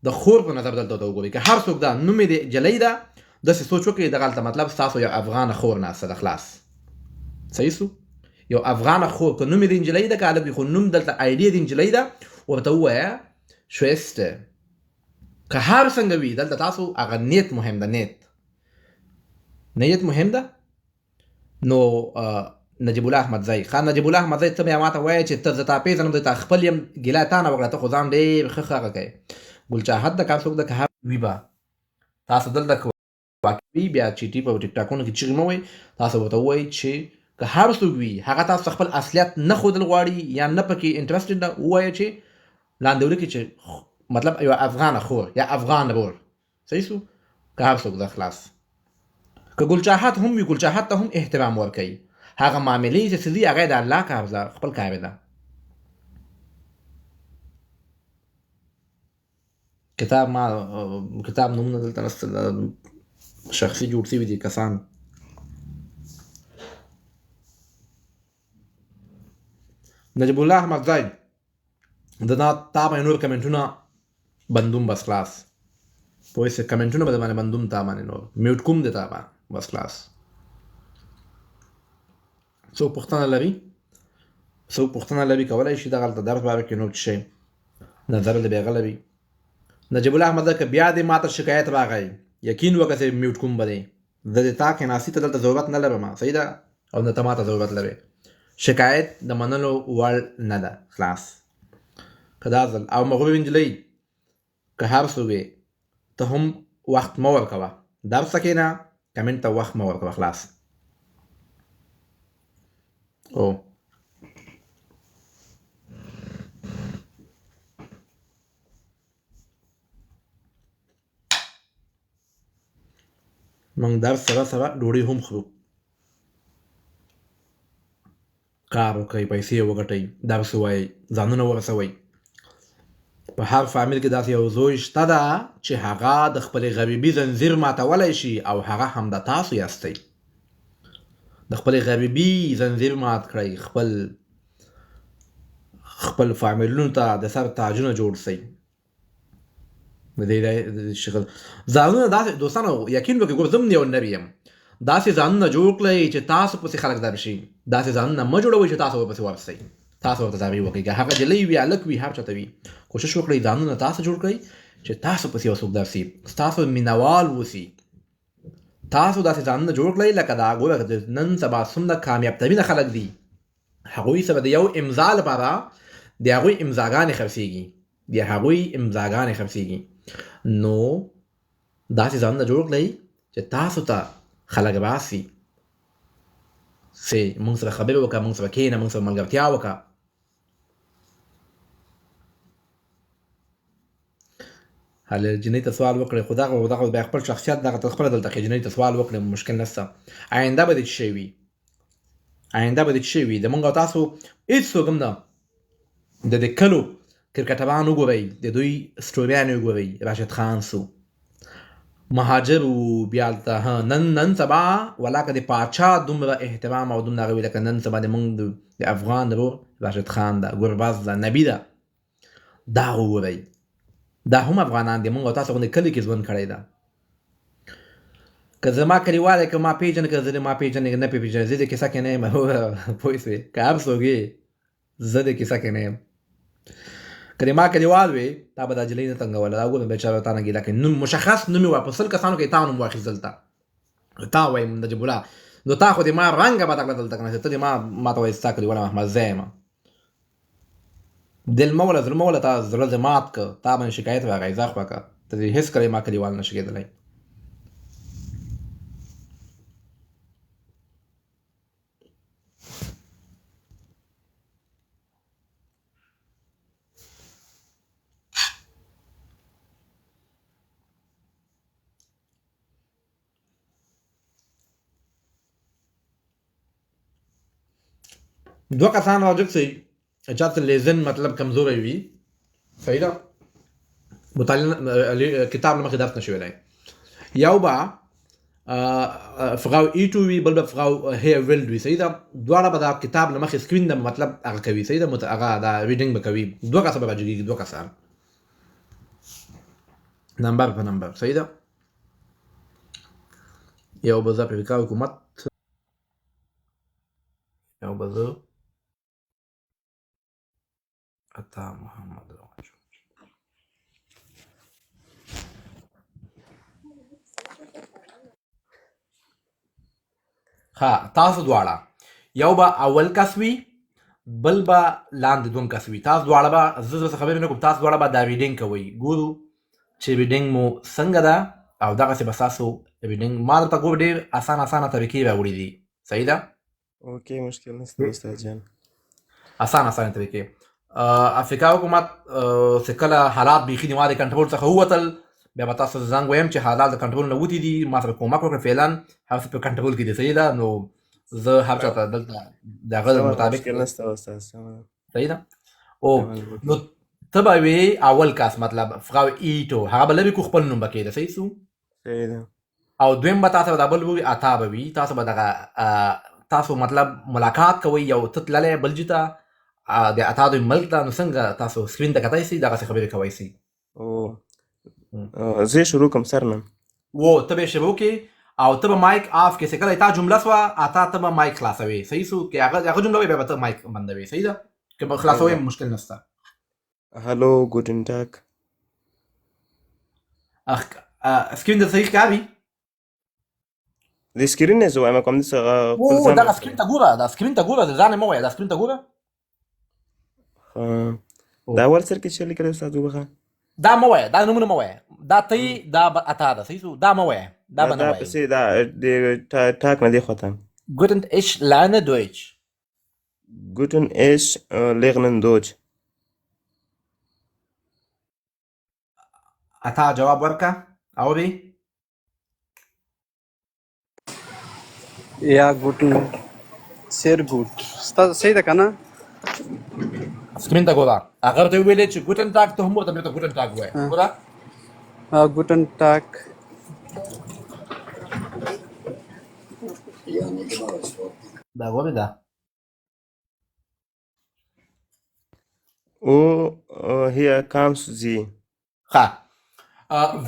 د خور په نظر دلته ورته وګورئ. که هر څوک ده نوم یې د نجلۍ ده، داسې سوچ وکړئ دغلته مطلب ستاسو یو افغانه خور ناسته ده. خلاص صحیح سو. یو افغانه خور که نوم یې د نجلۍ ده، که هلک خو نوم دلته آیډي د نجلۍ ده، ورته ووایه شویسته. که هر څنګه وي دلته تاسو هغه نیت مهم ده. نیت مهم ده. نو نجیب الله احمدزی خان نجیب الله احمدزی ته بیا ماته وایې چې ته زه تا پېژنم د تا خپل یم ګیله تا نه وکړه ته خو ځان ډېر ښه هغه کوې ګلچاحت د کار څوک د که هر وي به تاسو دلته واقعي بیا چې په ټیک ټاکونو کې چیغې مه وایئ تاسو ورته ووایئ چې که هر څوک وي هغه تاسو خپل اصلیت نه ښودل غواړي یا نه پکې انټرسټډ ده ووایه چې لاندې ولیکي چې مطلب یو افغان خور یا افغان رور صحیح سو که هر څوک ده خلاص که ګلچاحت هم وي ګلچاحت ته هم احترام ورکوي هغه معاملې چې څه دي هغه د الله کار ده خپل کار ده کتاب ما کتاب نومونه دلته نسته شخصي جوړ شوي دي کسان نجیب الله احمدزی د تا باندې نور کمنټونه بندوم بس خلاص پوه شئ کمنټونه به باندې بندوم تا باندې نور میوټ کوم د تا باندې بس خلاص څوک پوښتنه لري کولی شي دغلته درس باره کې نور شي نظر د بېغله وي نجیب الله احمدزی که بیا دې ماته شکایت راغی یقین وکړه چې میوټ کوم به دی زه د تا کښېناستي ته دلته ضرورت نه لرم صحیح ده او نه ته ماته ضرورت لرې شکایت د منلو وړ نه ده خلاص که دا ځل او مغربي نجلۍ که هر څه وې ته هم وخت مه ورکوه درس ته کښېنه کمنټ ته وخت مه ورکوه خلاص او موږ درس سره ډوډۍ هم خورو کار وکړئ پیسې وګټئ درس ووایئ ځانونه ورسوئ په هر فامیل کې داسې یو زوی شته ده چې هغه د خپلې غریبي زنځیر ماتولی شي او هغه همدا تاسو یاستئ د خپلې غریبي زنځیر مات کړئ خپل فامیلونو ته د سر تاجونه جوړ شئ د دې شکل ځانونه داسې دوستانو یقین وکړئ ګوره زه هم یو نوی یم داسې ځانونه جوړ کړئ چې تاسو پسې خلک درشي داسې ځانونه مه جوړوئ چې تاسو ورپسې ورسئ تاسو ورته تابع وکړئ که هغه جلۍ وي هلک وي هر چاته وي کوشش وکړئ ځانونه تاسو جوړ کړئ چې تاسو پسې یو څوک درسي ستاسو مینوال اوسي تاسو داسې ځانونه جوړ کړئ لکه دا ګوره نن سبا څومره کامیاب ترینه خلک دي هغوی سره د یو امضا لپاره د هغوی امضاګانې خرڅېږي نو داسې ځانونه جوړ کړئ چې تاسو ته خلک راسي چې موږ سره خبرې وکړه موږ سره کښېنه موږ سره ملګرتیا وکړه هله جنۍ ته سوال وکړئ خو دغه بیا خپل شخصیت دغه ته خپله دلته جنۍ ته سوال وکړئ مشکل نشته آینده به دې څه شی وي د موږ او تاسو هېڅوک هم نه د دې کلو کرکټران وګورئ د دوی سټوریانې وګورئ راشد خان سو مهاجر و بیا هلته نن سبا ولاکه د پاچا دومره احترام او دومره هغه وي لکه نن سبا د موږ د افغان رور راشد خان ده ګربز ده نبي ده دا وګورئ دا هم افغانان دي موږ او تاسو غوندې کلي کې ژوند کړی ده که زما کلیوالی که ما پېژنې که زه دې ما پېژنې که نه پېژنې زه دې کیسه کې نه یم پوه شوې که هر څوک یې زه دې کیسه کې نه یم که د ما کلیوال وې تا به دا جلۍ نه تنګوله دا ګورم بیچاره تا نه ګیله کوي نوم مشخص نوم یې وایه په 100 کسانو کې تا نوم واخیست دلته تا وایم نجیب الله نو تا خو د ما رنګه بده کړه دلته که نه ته دې ما ته وایې ستا کلیواله احمدزی یم دل مه وله زړه مه وله تا زړه دې مات که تا باندې شکایت راغی ځه خوره که ته دې هېڅ کله ما کلیوال نه شي کېدلی دوه کسان راجب سي چاته لیزن مطلب کمزوری وي صحیح ده مطالعه کتاب لمخې درس نشي ویلی یو به فغاو ایټو وي بل به فغاو هیر ویلډ وي صحیح ده دواړه به دا کتاب لمخې سکرین د مطلب هغه کوي صحیح ده هغه دا ریډینګ به کوي دوه کسه به راجګېږي دوه کسان نمبر په نمبر صحیح ده یو به زه افریقا حکومت یو به زه عطا محمد راجو ها تاسو دواړه یو به اول کس وي بل به لاندې دوم کس وي تاسو دواړه به زه درته خبرې نه کوم تاسو دواړه به دا ریډینګ کوئ ګورو چې ریډینګ مو څنګه ده او دغسې به ستاسو ریډینګ ما درته ګور ډېر اسانه طریقې راوړي دي صحیح ده اوکې مشکل نشته استاد جان اسانه طریقې افریقا حکومت چې کله حالات بیخي د ما د کنټرول څخه ووتل بیا به تاسو ته زنګ ویم چې حالات د کنټرول نه وتي دي ما سره کومک وکړه فعلا هر څه په کنټرول کې دي صحیح ده نو زه هر چا ته دلته د هغه مطابق مشکل نشته استاد صحیح ده او نو ته به وې اول کس مطلب فراو ایټو هغه به لرې کو خپل نوم به کېده صحیح سو صحیح ده او دویم به تاسو دا بل وي اتا به وي تاسو به دغه تاسو مطلب ملاقات کوئ یو ته تللی بل جي ته د اتا دوی ملک ته نو څنګه تاسو سکرین ته کتای سئ دغسې خبرې کوی سئ زه شروع کوم سر نه و ته به شروع کې او ته به مایک آف کې چې کله تا جمله سوه اتا ته به مایک خلاصوي صحیح سو که هغه جمله وي بیا به ته مایک بندوي صحیح ده که به خلاصوي مشکل نشته هلو ګوټن ټاک سکرین د صحیح ښکاري د سکرین نه زه وایم کوم داسې دغه سکرین ته ګوره دا سکرین ته ګوره ځان یې مه وایه دا سکرین ته ګوره دا اول سر کې چې لیکلی استاد وبخه دا مه وایه دا نومونه مه وایه دا تی دا اتا ده صحیح سو دا مه وایه دا به نه وایه پسې دا د ټاک نه دی خواته ګوټن اش لانه دویچ ګوټن اش لغنن دوج اتا جواب ورکا اوري یا ګوټن سیر ګوټ ستاسو صحیح ده کنه سکرین ته ګوره هغه ته ویلې چې ګوټن ټاک ته هم ورته بېرته ګوټن ټاک ووایه ګوره ګوټن ټاک دا ګورې ده hier kamst sie ښه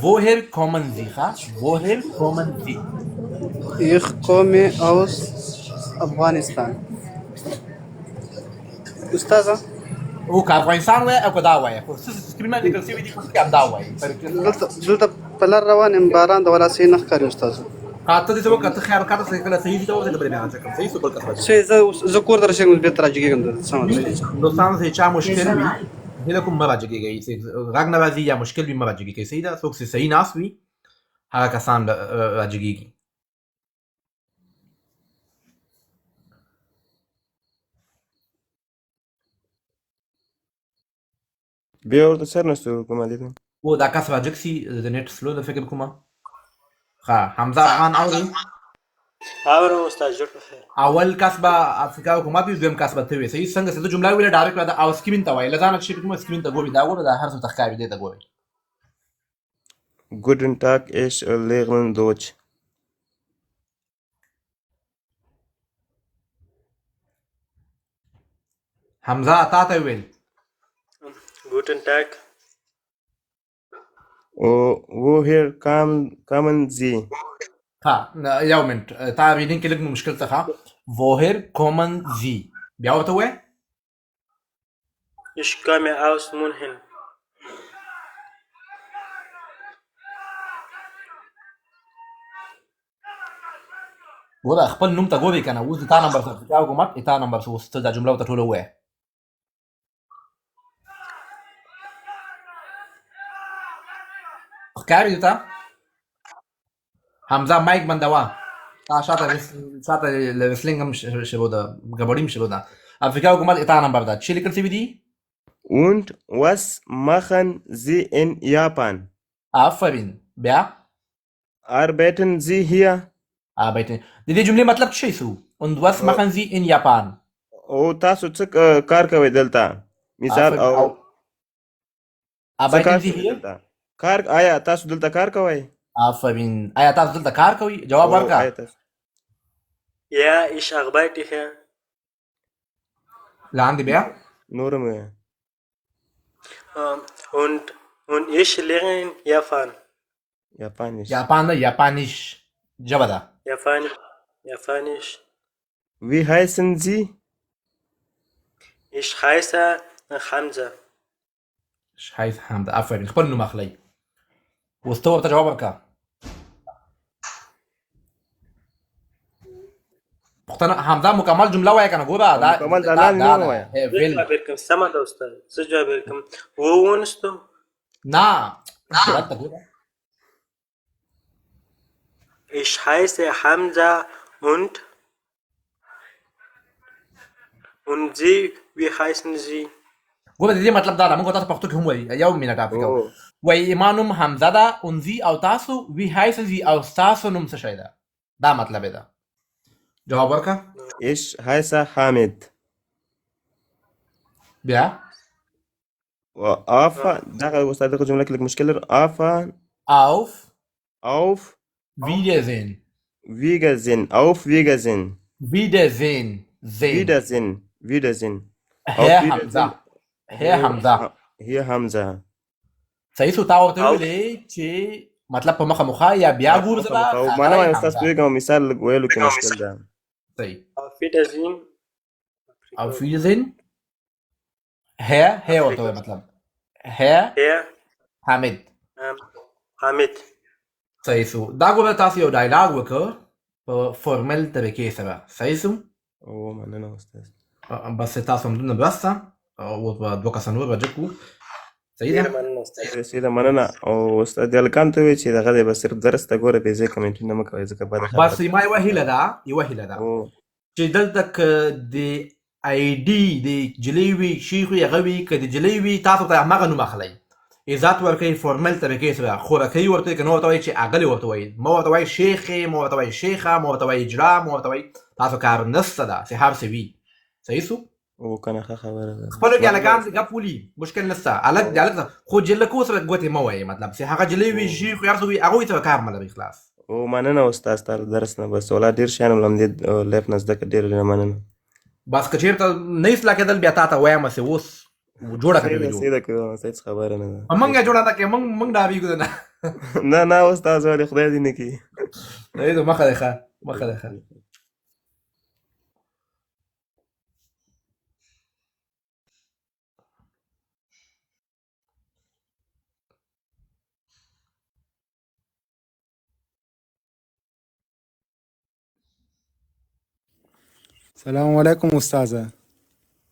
woher kommen Sie ښه woher kommen Sie ich komme aus افغانستان استاذه او که افغانستان وایه او که دا وایه خو سکرین باندې لیکل شوي دي خو ټکي همدا وایي دلته په لار روان یم باران د ولا صحیح نه ښکاري استاذه ته دې څه وکړه ته خیال کاته چې کله صحیح دي ته ورته بلې بیان کړم صحیح سو بل کس راځي صحیح زه کور ته رسېږم بېرته راجګېږم سمه ده دوستانو چې چا مشکل وي هیله کوم مه راجګېږئ چې غږ نه راځي یا مشکل وي مه راجګېږئ صحیح ده څوک چې صحیح ناست وي هغه کسان راجګېږي بیا ورته سر نشته کومه لیدم و دا کس راجګ سي د نیټ سلو ده فکر کومه ښه حمزه خان اوري اورم استاد جوړ بخیر اول کس به افریقا حکومت وي دویم کس به ته وي صحیح څنګه چې ته جمله ویله ډایرکټ دا او سکرین ته وایي له ځانه چې کومه سکرین ته ګوري دا ګوره دا هر څه ته ښکاري دی ته ګوري ګوټن ټاک اش لغنن دوج حمزه تا ته ویل ګوټن ټاک woher kamen sie ها یو منټ تا ریډینګ کې لږ مشکل څخه woher kommen Sie بیا ورته وایه ich komme aus München ګوره خپل نوم ته ګورې که نه اوس د تا نمبر سره افریقا حکومت د تا نمبر سره اوس ته دا جمله ورته ټوله ووایه ښکاري دې ته حمزه مایک بندوه تا شاته له ریسلینګ هم شروع ده ګډوډي هم شروع ده افریقا حکومت د تا نمبر ده چې لیکل شوي دي und was machen sie in Japan آفرین بیا arbeiten sie hier arbeiten د دې جملې مطلب څه شو und was machen Sie in Japan او تاسو څه کار کوئ دلته مثال او arbeiten Sie hier کار آیا تاسو دلته کار کوئ آفرین آیا تاسو دلته کار کوئ جواب ورکړه ja ich arbeite hier لاندې بیا نورم und ich lerne Japan Japanisch جاپان نه یاپانیش ژبه ده Japanisch wie heißen Sie ich heiße Hamza شایز حمد آفرین خپل نوم اخلئ اوس ته ورته جواب ورکړه پښتنه حمزه مکمل جمله وایه کنه ګوره دا مکمل دا لاندې نه ووایه. هي زه ویل جواب ورکړم سمه ده استاد زه جواب ورکړم وونستو نه غلط ګوره Ich heiße Hamza und Sie, wie heißen Sie? ګوره د دې مطلب دا ده موږ تاسو پښتو کې هم وایي یو منټ افریقا او وایي ایمان نوم حمزه ده اونزي او تاسو وی هایسن زی او تاسو نوم څه شی ده دا مطلب یې ده جواب ورکړه ich heiße Hamid بیا auf دغه استاد دغه جمله کې لږ مشکل لري auf auf Wiedersehen auf Wiedersehen Wiedersehen sehen Wiedersehen Herr Hamza Herr Hamza hier Hamza صحیح سو تا ورته ویلې چې مطلب په مخه مخه یا بیا ګور زبا معنا ما استاد پیغام مثال ویلو کې مشکل ده صحیح Auf Wiedersehen. auf Wiedersehen Herr ورته وایي مطلب Herr Herr Hamid Hamid. صحیح سو دا ګوره تاسو یو ډایلاګ وکړ په فورمل طریقې سره صحیح سو او مننه استاد بس تاسو هم دونه بسته او دوه کسان ور راجکو صحیح ده مننه استاد. سیده مننه او استاد الکان ته وی چې دغه به صرف درس ته ګوره به ځکه کمنټونه مکوي ځکه بعد بس ما یو هیله ده او چې دلته د آی ډي د جلیوي شیخ یغوي ک د جلیوي تاسو ته هغه نوم اخلي عزت ورکوي فورمل طریقې سره خوراکي ورته کنه ورته وایي چې اغلی ورته وایي مو ورته وایي شیخ مو ورته وایي شیخه مو ورته وایي اجرا مو ورته وایي تاسو کار نسته ده چې هر څه وي صحیح سو او کنه خبره ده خپل کې الګان غپ ولي مشکل نسته الګ الګ خو جلکو سره ګوتې مو وایي مطلب چې هغه جلیوي شیخ یار سوي هغه ته کار مله خلاص او مننه استاد ستاسو درس نه بس ولا ډیر شان ولم دې لیف نزد کې ډیر مننه بس کچیر ته نه اسلا کېدل بیا تا ته وایم چې اوس جوړه کړې ویډیو سیده کوم څه خبره نه ده امنګه جوړه تا کې منګ دا ویګو نه نه استاد ولې خدای دې نه کی نه مخه ده مخه ده السلام علیکم استاذه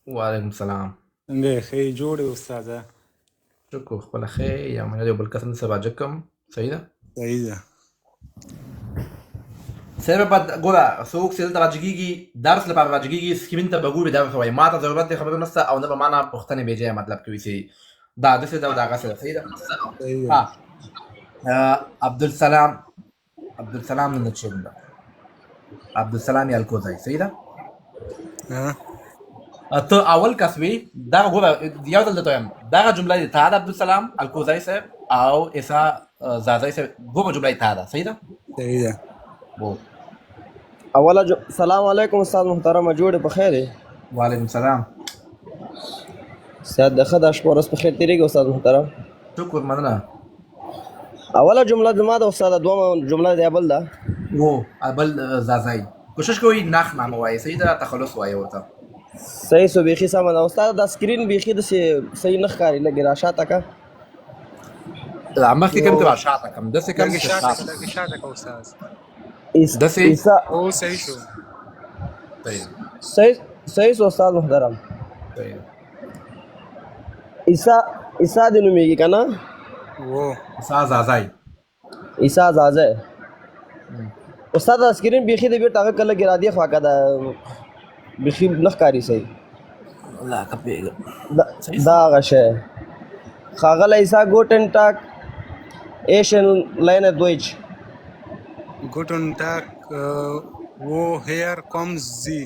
وعلیکم السلام څنګه ښه جوړ یې استاذه شکر خپل خیر یا مې یو بل کسان سره راجکم صحیح ده صحیح ده سره بعد ګوره څوک چې دلته راجګيږي درس لپاره راجګيږي سکرین ته بګوري دا وایي ما ته ضرورت دی خبرونه نشته او نه به معنا پوښتنې به ځای مطلب کوي چې دا د څه دا غسه صحیح ده ها عبدالسلام نه چنده عبدالسلام یالکوزای صحیح ده ها ته اول کس وی دا ګوره یو دلته وایم دا جمله دی تا د عبدالسلام الکوزای صاحب او ایسا زازای صاحب ګوره جمله تا ده صحیح ده صحیح ده وو اوله سلام علیکم استاد محترم جوړ په خیر وعلیکم السلام استاد د خدا شپورس په خیر تیریږي استاد محترم شکر مننه اوله جمله زما د استاد دوه جمله دی بل ده وو بل زازای کوشش کوي نخ نامه وایي صحیح ده تخلص وایي ورته صحیح سو بیخي سم ده استاد د سکرین بیخي د صحیح نخ کاری لګی را شاته کا مخکې کوم ته شاته کوم دسه کوم لږ شاته کا استاد دسه او صحیح شو صحیح سو استاد محترم عیسی د نومېږي که نه وو عیسی زازی استاد د سکرین بیخي د بیرته هغه کله کې را دې خوا که ده بیخي نه ښکاري صحیح الله کپېږه دا هغه شی ښاغلی عیسی ګوټن ټاک ایشن لاینه دویچ Guten Tag, woher kommen Sie?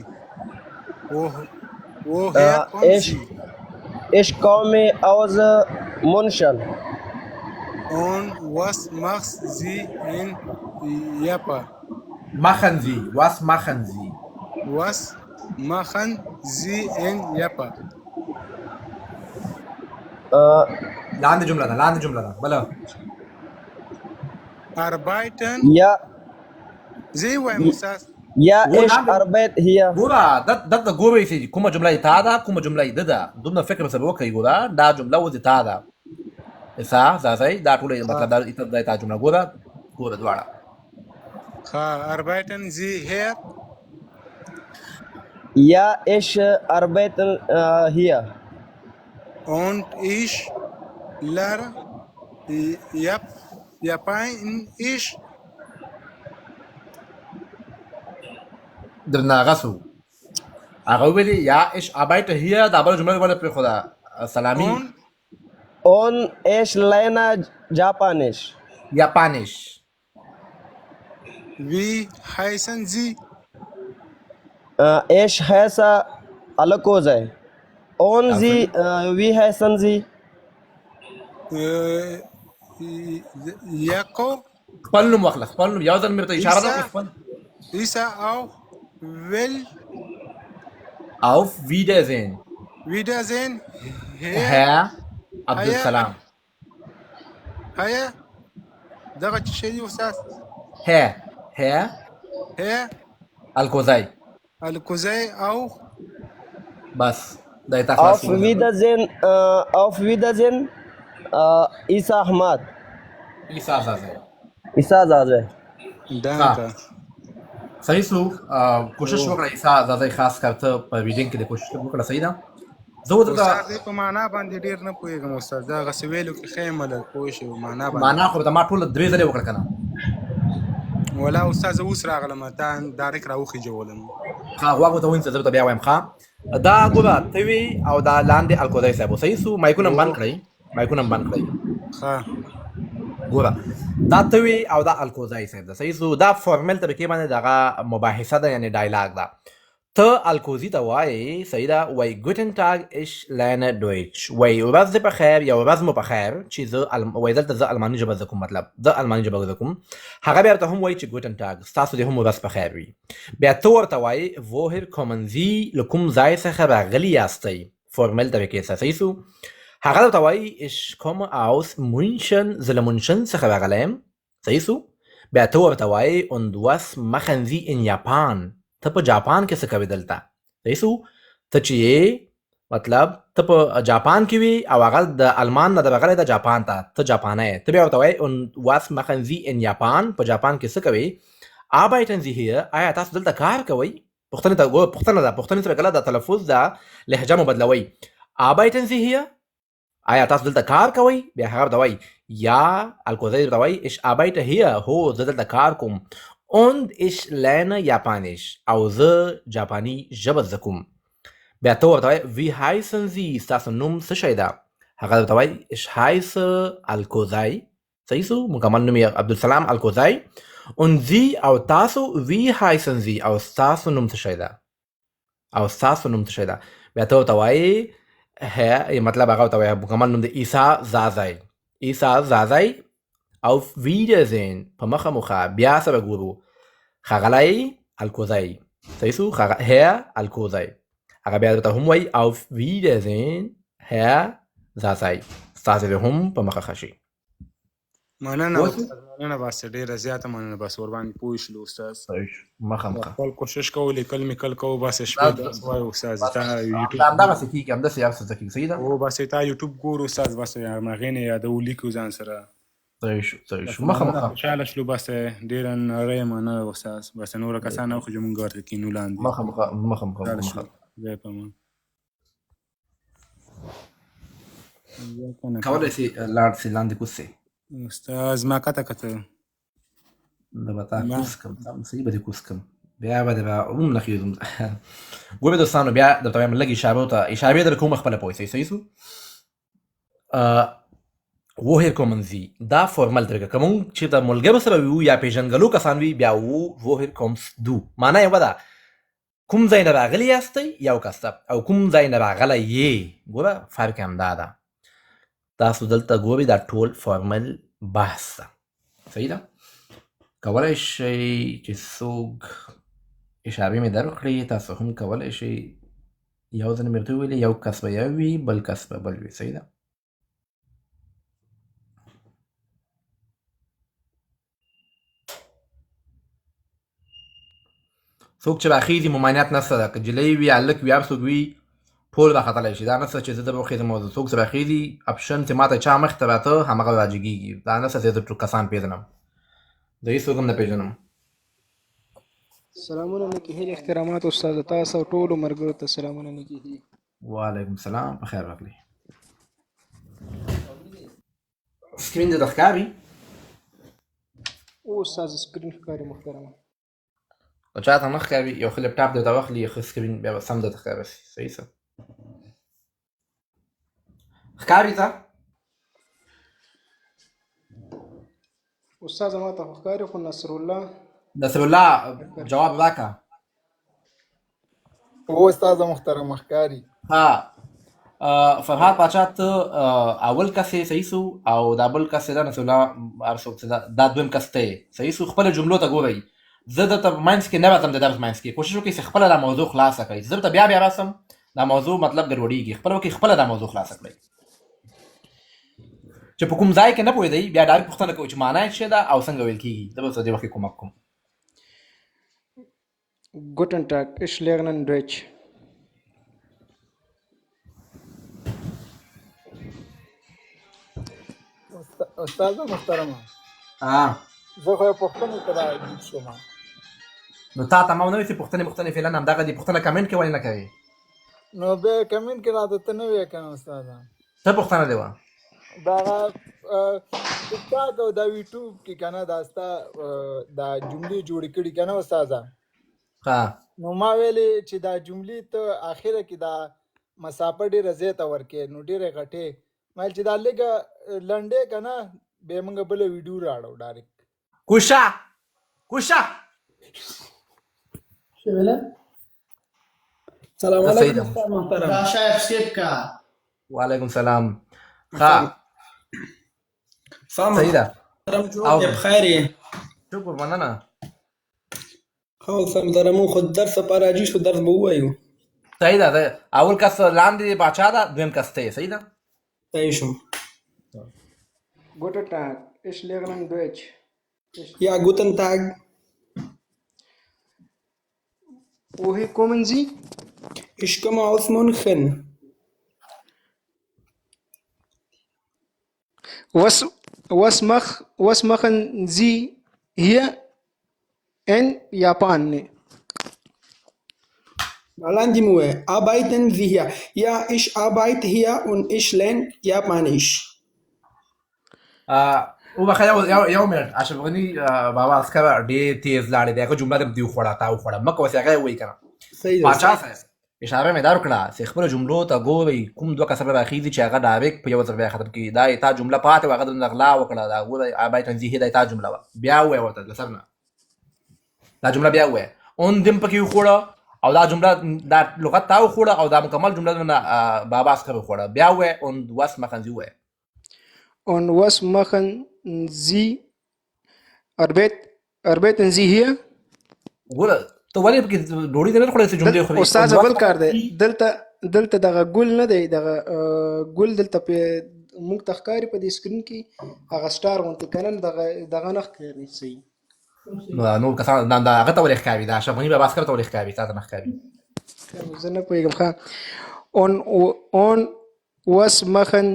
Woher kommen Sie? Ich komme aus München. Und was machen Sie in Japan? Was machen Sie? Was machen Sie in Japan? لاندې جمله ده بله Arbeiten Ja. Sie وایم استاد Ja, ich arbeite hier. ګوره دلته ګورئ چې کومه جمله یې تا ده کومه جمله یې ده ده دومره فکر سره وکړئ ګوره دا جمله اوس یې تا ده عیسی زازی دا ټوله مطلب دا تا جمله ګوره دواړه Arbeiten Sie hier? يا إيش أربعة هي Und ich lehre Japanisch. درنه غسو هغه ویلي یا ايش ابایت هي دا بل جمله ولا پر خدا سلامي Und und إيش لنا Japanisch Japanisch. wie heißen Sie? إيش هسا Alakozai und Sie wie heißen Sie Äh, Jakob. خپل نوم واخله خپل نوم یو ځل مې ته اشاره Isa. وکړه خپل Isa auch. auf Wiedersehen Wiedersehen. Herr Abdulsalam هيا دغه شی دی استاد. Herr Herr Alkozai Alkozai auch. بس دا تا خلاص auf Wiedersehen Isa Ahmad عیسی زازه Isa Zazai Danke. صحیح سو کوشش وکړه عیسی زازه خاص کار ته په ویډینګ کې د کوشش وکړه صحیح ده زه ورته استاد دې په معنا باندې ډیر نه پوهیږم استاد دا غس ویلو کې خیمه پوه شو معنا باندې معنا خو ته ما ټول درې ځله وکړه کنه ولا استاد زه اوس راغلم دا ډایرک راوخی جوړم. ها واغو ته وینځه زه ته بیا وایم ښا دا ګوره ته وی او دا لاندې الکوزای صاحب صحیح سو مایکونه بند کړئ ها ګوره دا ته وی او دا الکوزای صاحب دا صحیح سو دا فارمل طریقې باندې دغه مباحثه ده یعنی ډایلاګ ده ته الکوزی ته وایي صحیح ده وای ګوټن ټاګ اش لرن دویچ وای ورځ دې په خیر یا ورځ مو په خیر چې زه وای دلته زه الماني ژبه زده کوم مطلب زه الماني ژبه زده کوم هغه بیا ورته هم وایي چې ګوټن ټاګ ستاسو دې هم ورځ په خیر وي بیا ته ورته وایي ووهر کومن زی له کوم ځای څخه راغلي یاستئ فارمل طریقې سره صحیح سو هغه ورته وایي اش کوم اوس مونشن زه له مونشن څخه راغلی یم صحیح سو بیا ته ورته وایي und was machen sie in Japan ته په جاپان کې څه کوي دلته صحیح سو ته چې یې مطلب ته په جاپان کې وي او هغه د المان نه راغلی د جاپان ته ته جاپانی یې ته بیا ورته وایي und was machen sie in Japan په جاپان کې څه کوي arbeiten sie hier آیا تاسو دلته کار کوئ پوښتنه ده پوښتنې سره کله د تلفظ د لهجه مو بدلوئ arbeiten sie hier آیا تاسو دلته کار کوئ بیا هغه ورته وایي یا الکوزی ورته وایي ich arbeite hier هو زه دلته کار کوم und ich lerne Japanisch او زه جاپاني ژبه زده کوم بیا ته ورته وایي wie heißen Sie ستاسو نوم څه شی ده هغه ورته وایي ich heiße الکوزی صحیح سو مکمل نوم یې عبدالسلام الکوزی und Sie او تاسو wie heißen Sie او ستاسو نوم څه شی ده او ستاسو نوم څه شی ده بیا ته ورته وایي مطلب هغه ورته وایي مکمل نوم د عیسی زازی auf Wiedersehen په مخه مخه بیا سره ګورو ښاغلی الکوزی صحیح سو Herr الکوزی هغه بیا درته هم وایي auf Wiedersehen Herr زازی ستاسو دې هم په مخه ښه شي مننه بس ډیره زیاته مننه بس ور باندې پوه شلو استاد مخه خپل کوشش کوو لیکل میکل کوو بس شپه د وای استاد تا یوټیوب همدغسې کېږي همداسې هر څه زده کېږي صحیح ده او بس تا یوټیوب ګورو استاد بس هغې نه یادو لیکو ځان سره صحیح شو مخه خوشحاله شلو بس ډېره نری مننه استاد بس نوره کسان خو زموږ ورته کینو لاندې مخه ځای په ما کولی شي لاړ شي لاندې کوز شي استاد ما کته زه به تا کوز کړم صحیح به دې کوز کړم بیا به دې به هم نه خېږم ګورئ دوستانو بیا درته وایم لږ اشارې در کوم خپله پوه صحیح سو woher kommen Sie دا فارمل طریقه که مونږ چې د ملګرو سره وي یا پېژنګلو کسان وي بیا woher kommst du معنا یې وده کوم ځای نه راغلی یاستئ یو کس ته او کوم ځای نه راغلی یې ګوره فرق یې همدا ده تاسو دلته ګورئ دا ټول فارمل بحث ده صحیح ده کولی شئ چې څوک اشارې مې درکړي تاسو هم کولی شئ یو ځل مې ورته وویلې یو کس به یو وي بل کس به بل وي صحیح ده څوک چې راخیږي ممانعت نشته ده که جلۍ وي هلک وي هر څوک وي ټول راختلی شي دا نشته چې زه دبه وخېږم او څوک چې راخیږي اپشن چې ماته چا مخې ته راته همغه راجګېږي دا نشته چې زه کسان پېژنم زه هېڅ څوک هم نه پېژنم سلامونه نیکې هیلې احترامات استاد تاسو او ټولو ملګرو ته سلامونه نیکې هیلې. وعلیکم السلام په خیر راغلی. سکرین دې ښکاري؟ او استاد سکرین ښکاري محترمه. که چاته نه ښکاري یو ښه لپټاپ درته واخلي ښه سکرین بیا به سم درته ښکاره شي. صحیح څه ښکاري ته؟ استاد ما ته خو ښکاري خو نصر الله جواب راکړه. او استاد محترم ښکاري. ها فرهاد پاچا ته اول کس یې صحیح سو او دا بل کس یې دا نصر الله هر څوک چې دا دویم کس ته یې صحیح سو. خپلو جملو ته ګورئ. زه درته منځ کې نه راځم د درس منځ کې. کوشش وکړئ چې خپله دا موضوع خلاصه کړئ. زه درته بیا راسم دا موضوع مطلب ګډوډېږي. خپله وکړئ خپله دا موضوع خلاصه کړئ. چې په کوم ځای کې نه پوهېدئ بیا ډایرکټ پوښتنه کوئ چې معنا یې څه ده او څنګه ویل کېږي. زه به درته دې وخت کې کومک کوم. Guten Tag, ich lerne Deutsch. استاد محترم زه خو پوښتنه کړم شوم. نو تا ته ما ونه ویل چې پوښتنې فعلا همدغه دي. پوښتنه کمنټ کې ولې نه کوې؟ نو بیا کمنټ کې راته ته نه وې کنه استاد. څه پوښتنه دی وه؟ دا ټیک ټاک او دا یوټیوب کې کنه دا ستا دا جملې جوړې کړي کنه استاد. ها نو ما ویلې چې دا جملې ته اخره کې دا مسافه ډېره زیاته ورکې نو ډېرې غټې ما چې دا لږه لنډې کنه بیا موږ بله ویډیو راړو ډایرکټ. کوشا سلام علیکم محترم. شاید سیب کا وعلیکم السلام. ها صحیح ده. محترم بخیر یې؟ شکر مننه. ښه سم محترم مونږ خو درس لپاره راجي شو درس به ووایو. صحیح ده. اول کس لاندې باچا ده دویم کس ته یې. صحیح ده صحیح شو. Guten Tag, ich lerne Deutsch. Ja, guten Tag. Woher kommen Sie? Ich komme aus München. Was machen Sie hier in Japan? Lassen Sie mir, arbeiten Sie hier? Ja, ich arbeite hier und ich lerne Japanisch. وبخیر یو منټ اشرف غني بابا عسکر ډېر تیز لاړې دی. هغه جمله دې دې وخوړه تا وخوړه مه کوه چې هغه یې وایي که نه. باچا صاحب اشاره مې دا وکړه چې خپلو جملو ته ګورئ. کوم دوه کسره راخېږي چې هغه ډایرکټ په یوه ځل بیا ختم کړي. دا تا جمله پاتې وه هغه د غلا وکړه. دا ګوره آبای تنزیهي دا تا جمله وه. بیا ووایه ورته له سر نه دا جمله بیا ووایه. اون دم پکې وخوړه او دا جمله دا لغت تا وخوړه او دا مکمل جمله نه بابا عسکر وخوړه. بیا ووایه اون was machen Sie ووایه. Und was machen Sie? Arbeiten Sie hier? ګوره ته ولې پکې ډوډۍ ته نه خوړې چې جملې خورې؟ استاد بل کار دی. دلته دغه ګل نه دی. دغه ګل دلته په موږ ته ښکاري په دې سکرین کې هغه سټار غوندې که نه دغه نه ښکاري. صحیح نور کسان دا هغه ته ولې ښکاري؟ دا اشرف غني بابا عسکر ته ولې ښکاري؟ تا ته نه ښکاري؟ زه نه پوهېږم. ښه Und was machen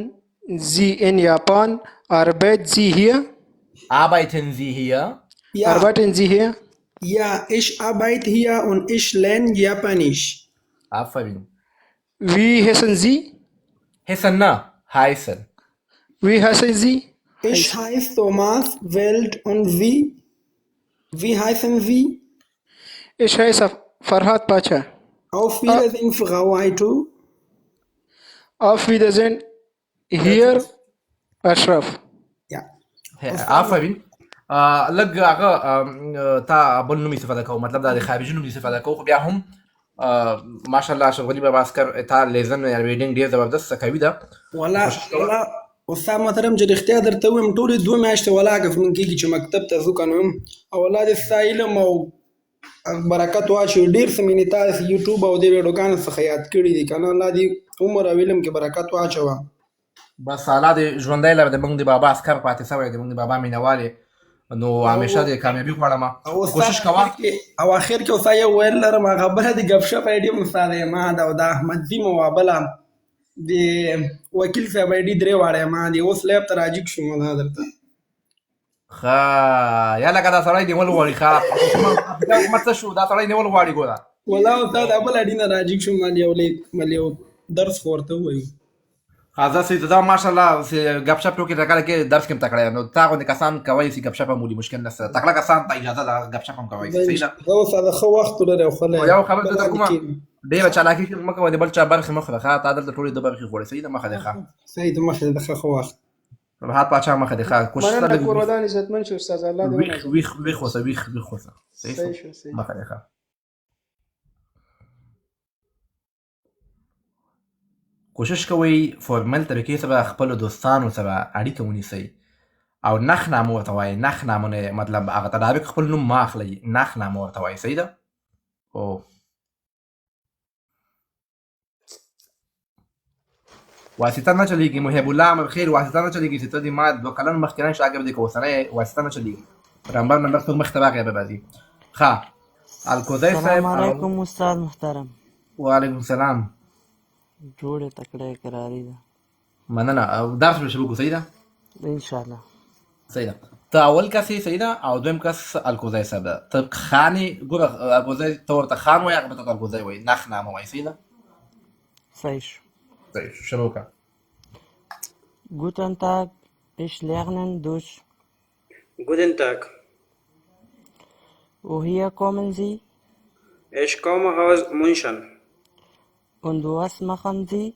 Sie in Japan? Arbeiten Sie hier? Arbeiten Sie hier? Ja, Arbeiten Sie hier? ja, ich arbeite hier und ich lerne Japanisch. Aferin. Wie heißen Sie? Heißen na? Heißen. Wie heißen Sie? Ich heiße Thomas Welt und Sie? Wie heißen Sie? Ich heiße Farhad Pacha. Auf Wiedersehen, Frau Aitu. Auf Wiedersehen. Hier Ashraf. Ja. Aferin. لږ هغه تا بل نوم استفاده کوو مطلب دا د خارجي نوم استفاده کوو. خو بیا هم ماشاءالله اشرف غني بابا عسکر تا لیزن یا ریډینګ ډېر زبردست کوي ده. والله استاد محترم چې رښتیا درته ووایم ټولې 2 میاشتې ولاکه مونږ کېږي چې مکتب ته ځو که نه او الله دې ستا علم او برکت واچوي. ډېر څه مې تاسې یوټیوب او دې ویډیوګانو څخه یاد کړي دي که نه. الله دې عمر او علم کې برکت واچوه. بس الله دې ژوندی لره د موږ د بابا عسکر پاتې سوی د موږ د بابا مینهوال نو همیشه د کامیابي غواړم. کوشش کوه. او اخر کې اوسه یو ویل لرم هغه بله د ګپ شپ آیډي هم ستا دی ما ده او د احمد زیم او بله د وکیل صاحب آیډي 3 واړه ما دي. اوس لیب ته راجګ شوم دا درته. ښه یا لکه دا سړی نیول غواړي ښه محمد څه شو دا سړی نیول غواړي ګوره والله استاد بل اړینه راجیګ شو مال یو درس خو ورته ووایو زه سې دا ماشاءالله ګپ شپ وکړې کله کې درس کې هم تکړه نو تا غوندې کسان کولی شي ګپ شپ هم ولي مشکل نشته تکړه کسان ته اجازه ده ګپ شپ هم کولی شي صحیح ده دا اوس هغه ښه وخت ولري او ښه یو خبر درته کومه ډېره چالاکي مه کوه د بل چا برخې مه خوره ښه تا دلته ټولې د برخې خوړې صحیح ده مخه دی ښه صحیح د مخې د ښه وخت راحت پاچا مخه دی ښه کوشش مننه وکړه کور ودان عزتمن شو استاد الله دې ونازي. ویښ اوسه ویښ اوسه صحیح صحیح شو صحیح. مخه دی ښه کوشش کوئ فورمل طریقې سره خپلو دوستانو سره اړیکه ونیسئ او نښ نامه ورته وایئ نښ نامونه مطلب هغه ته ډایرکټ خپل نوم مه اخلئ نښ نامه ورته وایئ صحیح ده او واسطه نه چلیږي محب الله امر خیر واسطه نه چلیږي چې ته دې ما 2 کلن مخکې شاګرد یې که اوسنی واسطه نه چلیږي پیغمبر نمبر څوک مخې ته راغی به راځي ښه الکوزی صاحب السلام علیکم استاد محترم وعلیکم السلام جوړې تکړه کراري ده مننه درس به شروع کړو صحیح ده انشاءالله صحیح ده ته اول کس یې صحیح ده او دویم کس الکوزی صاحب ده ته خان یې ګوره الکوزی ته ورته خان وایي هغه به ته الکوزی وایي نښ نامه وایي صحیح ده صحیح شو صحیح شو شروع کړه Guten Tag, ich lerne Deutsch. Guten Tag. Woher kommen Sie? Ich komme aus München. Und was machen Sie?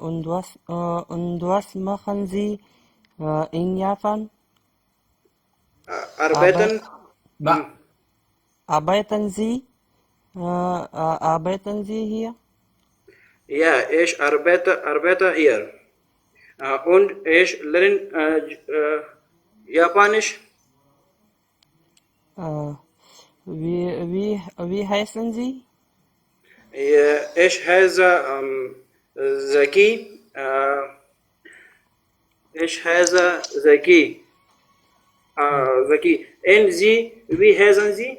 Und was machen Sie in Japan? Arbeiten? Arbeiten Sie? Arbeiten Sie hier? Ja, ich arbeite hier. Und ich lerne Japanisch. Wie heißen Sie? Ja, ich heiße Zaki. Ich heiße Zaki. Zaki. Und Sie, wie heißen Sie?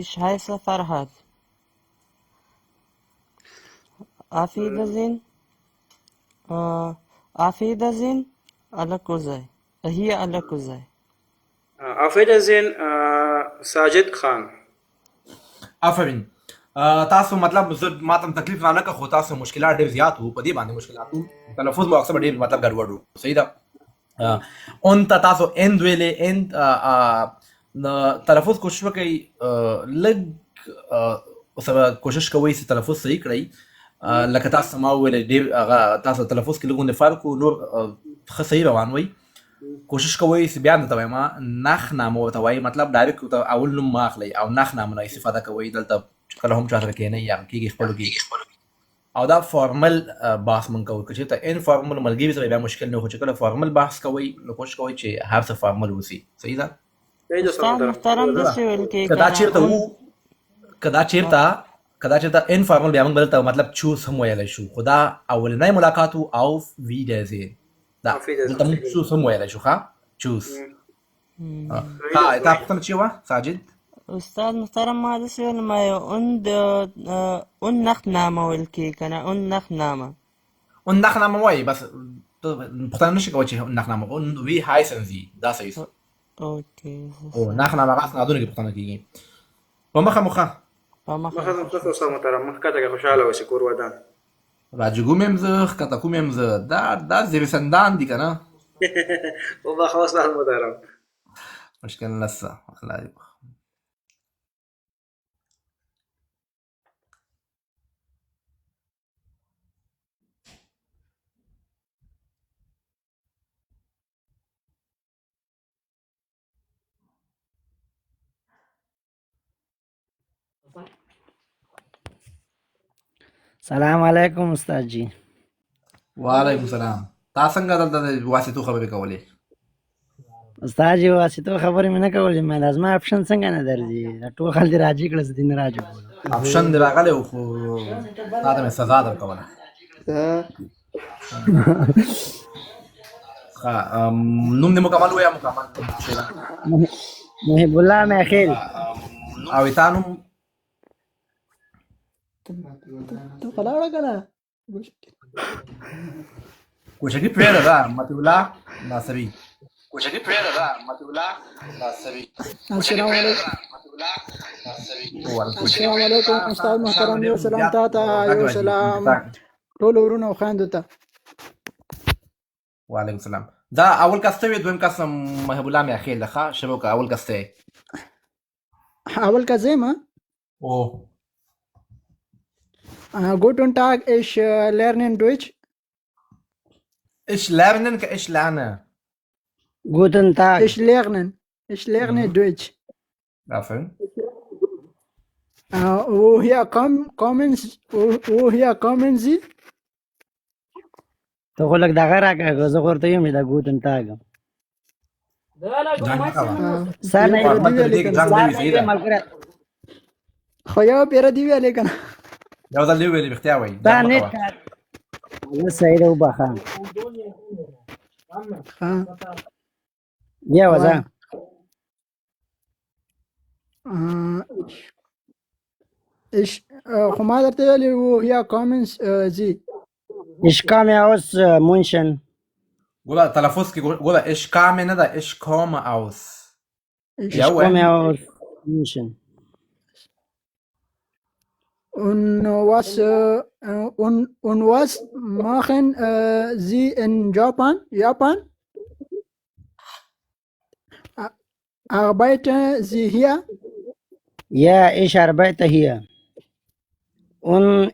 Ich heiße Farhad. Auf Wiedersehen. Auf Wiedersehen, Alakuzai. Hier Alakuzai. Auf Wiedersehen, Sajid Khan. آفرین تاسو مطلب زه ما ته تکلیف رانه که خو تاسو مشکلات ډېر زیات وو په دې باندې مشکلات وو تلفظ مو اکثر ډېر مطلب ګډوډ وو صحیح ده اون ته تاسو اند ویلې اند تلفظ کوشش وکړئ لږ سره کوشش کوئ چې تلفظ صحیح کړئ لکه تاسو ما وویل ډېر هغه تاسو تلفظ کې لږ غوندې فرق و نور ښه صحیح روان وئ کوشش کوئ چې بیا درته وایم نښ نامه ورته وایي مطلب ډایرکټ ورته اول نوم مه اخلئ او نښ نامه نه استفاده کوئ دلته کله هم چا سره کښېنئ یا کېږي خپلو کې او دا فارمل بحث مونږ کوو که چېرته انفارمل ملګري سره بیا مشکل نه خو چې کله فارمل بحث کوئ نو کوشش کوئ چې هر څه فارمل اوسي صحیح ده استاد محترم داسې ویل کېږي که دا چېرته وو که دا چېرته انفارمل بیا موږ به دلته مطلب چوس هم ویلی شو خو دا اولنی ملاقات و auf Wiedersehen دا دلته موږ چوس هم ویلی شو ښه چوس تا پوښتنه چې وه ساجد استاد محترم ما داسې ویل ما یو اون نخنامه ویل کېږي که نه اون نخنامه اون نخنامه وایي بس پوښتنه نه شي کولی چې نخنامه اون وی heißen Sie دا صحیح شو اوکې او نخنامه هغه اسنادونو کې پوښتنه کېږي په مخه مخه مخه تاسو سره محترم مخکې ته خوشاله اوسئ کور ودان راجګو مې هم زه ښکته کوم هم زه دا زیرسندان دي که نه وبخوا استاد محترم مشکل نشته الله دې وبخښي سلام علیکم استاد جی وعلیکم السلام تا څنګه دلته د واسطو خبرې کولې استاد جی واسطو خبرې مې نه کولې مې لازمه اپشن څنګه نه درځي دا ټول خلک راجي کړه چې دین راجو اپشن دې راغلی و خو تا ته مې سزا درکوله نوم دې مکمل ووایه مکمل محب الله محخیل او تا نوم ته ولاړه که نه کوچکي پرېږده ده مطیع الله ناصري السلام علیکم. السلام علیکم استاد محترم، یو سلام تا ته، یو سلام ټول ورونو او خویندو ته. وعلیکم السلام. دا اول کس ته وي، دویم کس محب الله میاخیل ده. ښه شبکه اول کس ته اول کا زیمه او Guten Tag, ich lerne Deutsch. ايش لارنن كايش لعنه. Guten Tag. Ich lerne Deutsch. عفوا. woher kommen Sie? ته خو لږ دغه راکړه، زه خو ورته یم چې دا ګوتن تاګ سر نه ملګری خو یو پیره دی ویلې که نه یو ځل دی ویلې بختیا وایي دا نیټ زه صحیح ده وبخه بیا وځه. خو ما درته ویلې woher kommen Sie? Ich komme aus München. ګوره تلفظ کې ګوره ايش کامه نه ده، ايش komme aus. Ich komme aus München. Und was machen Sie in Japan? Arbeiten Sie hier? Ja, ich arbeite hier. Und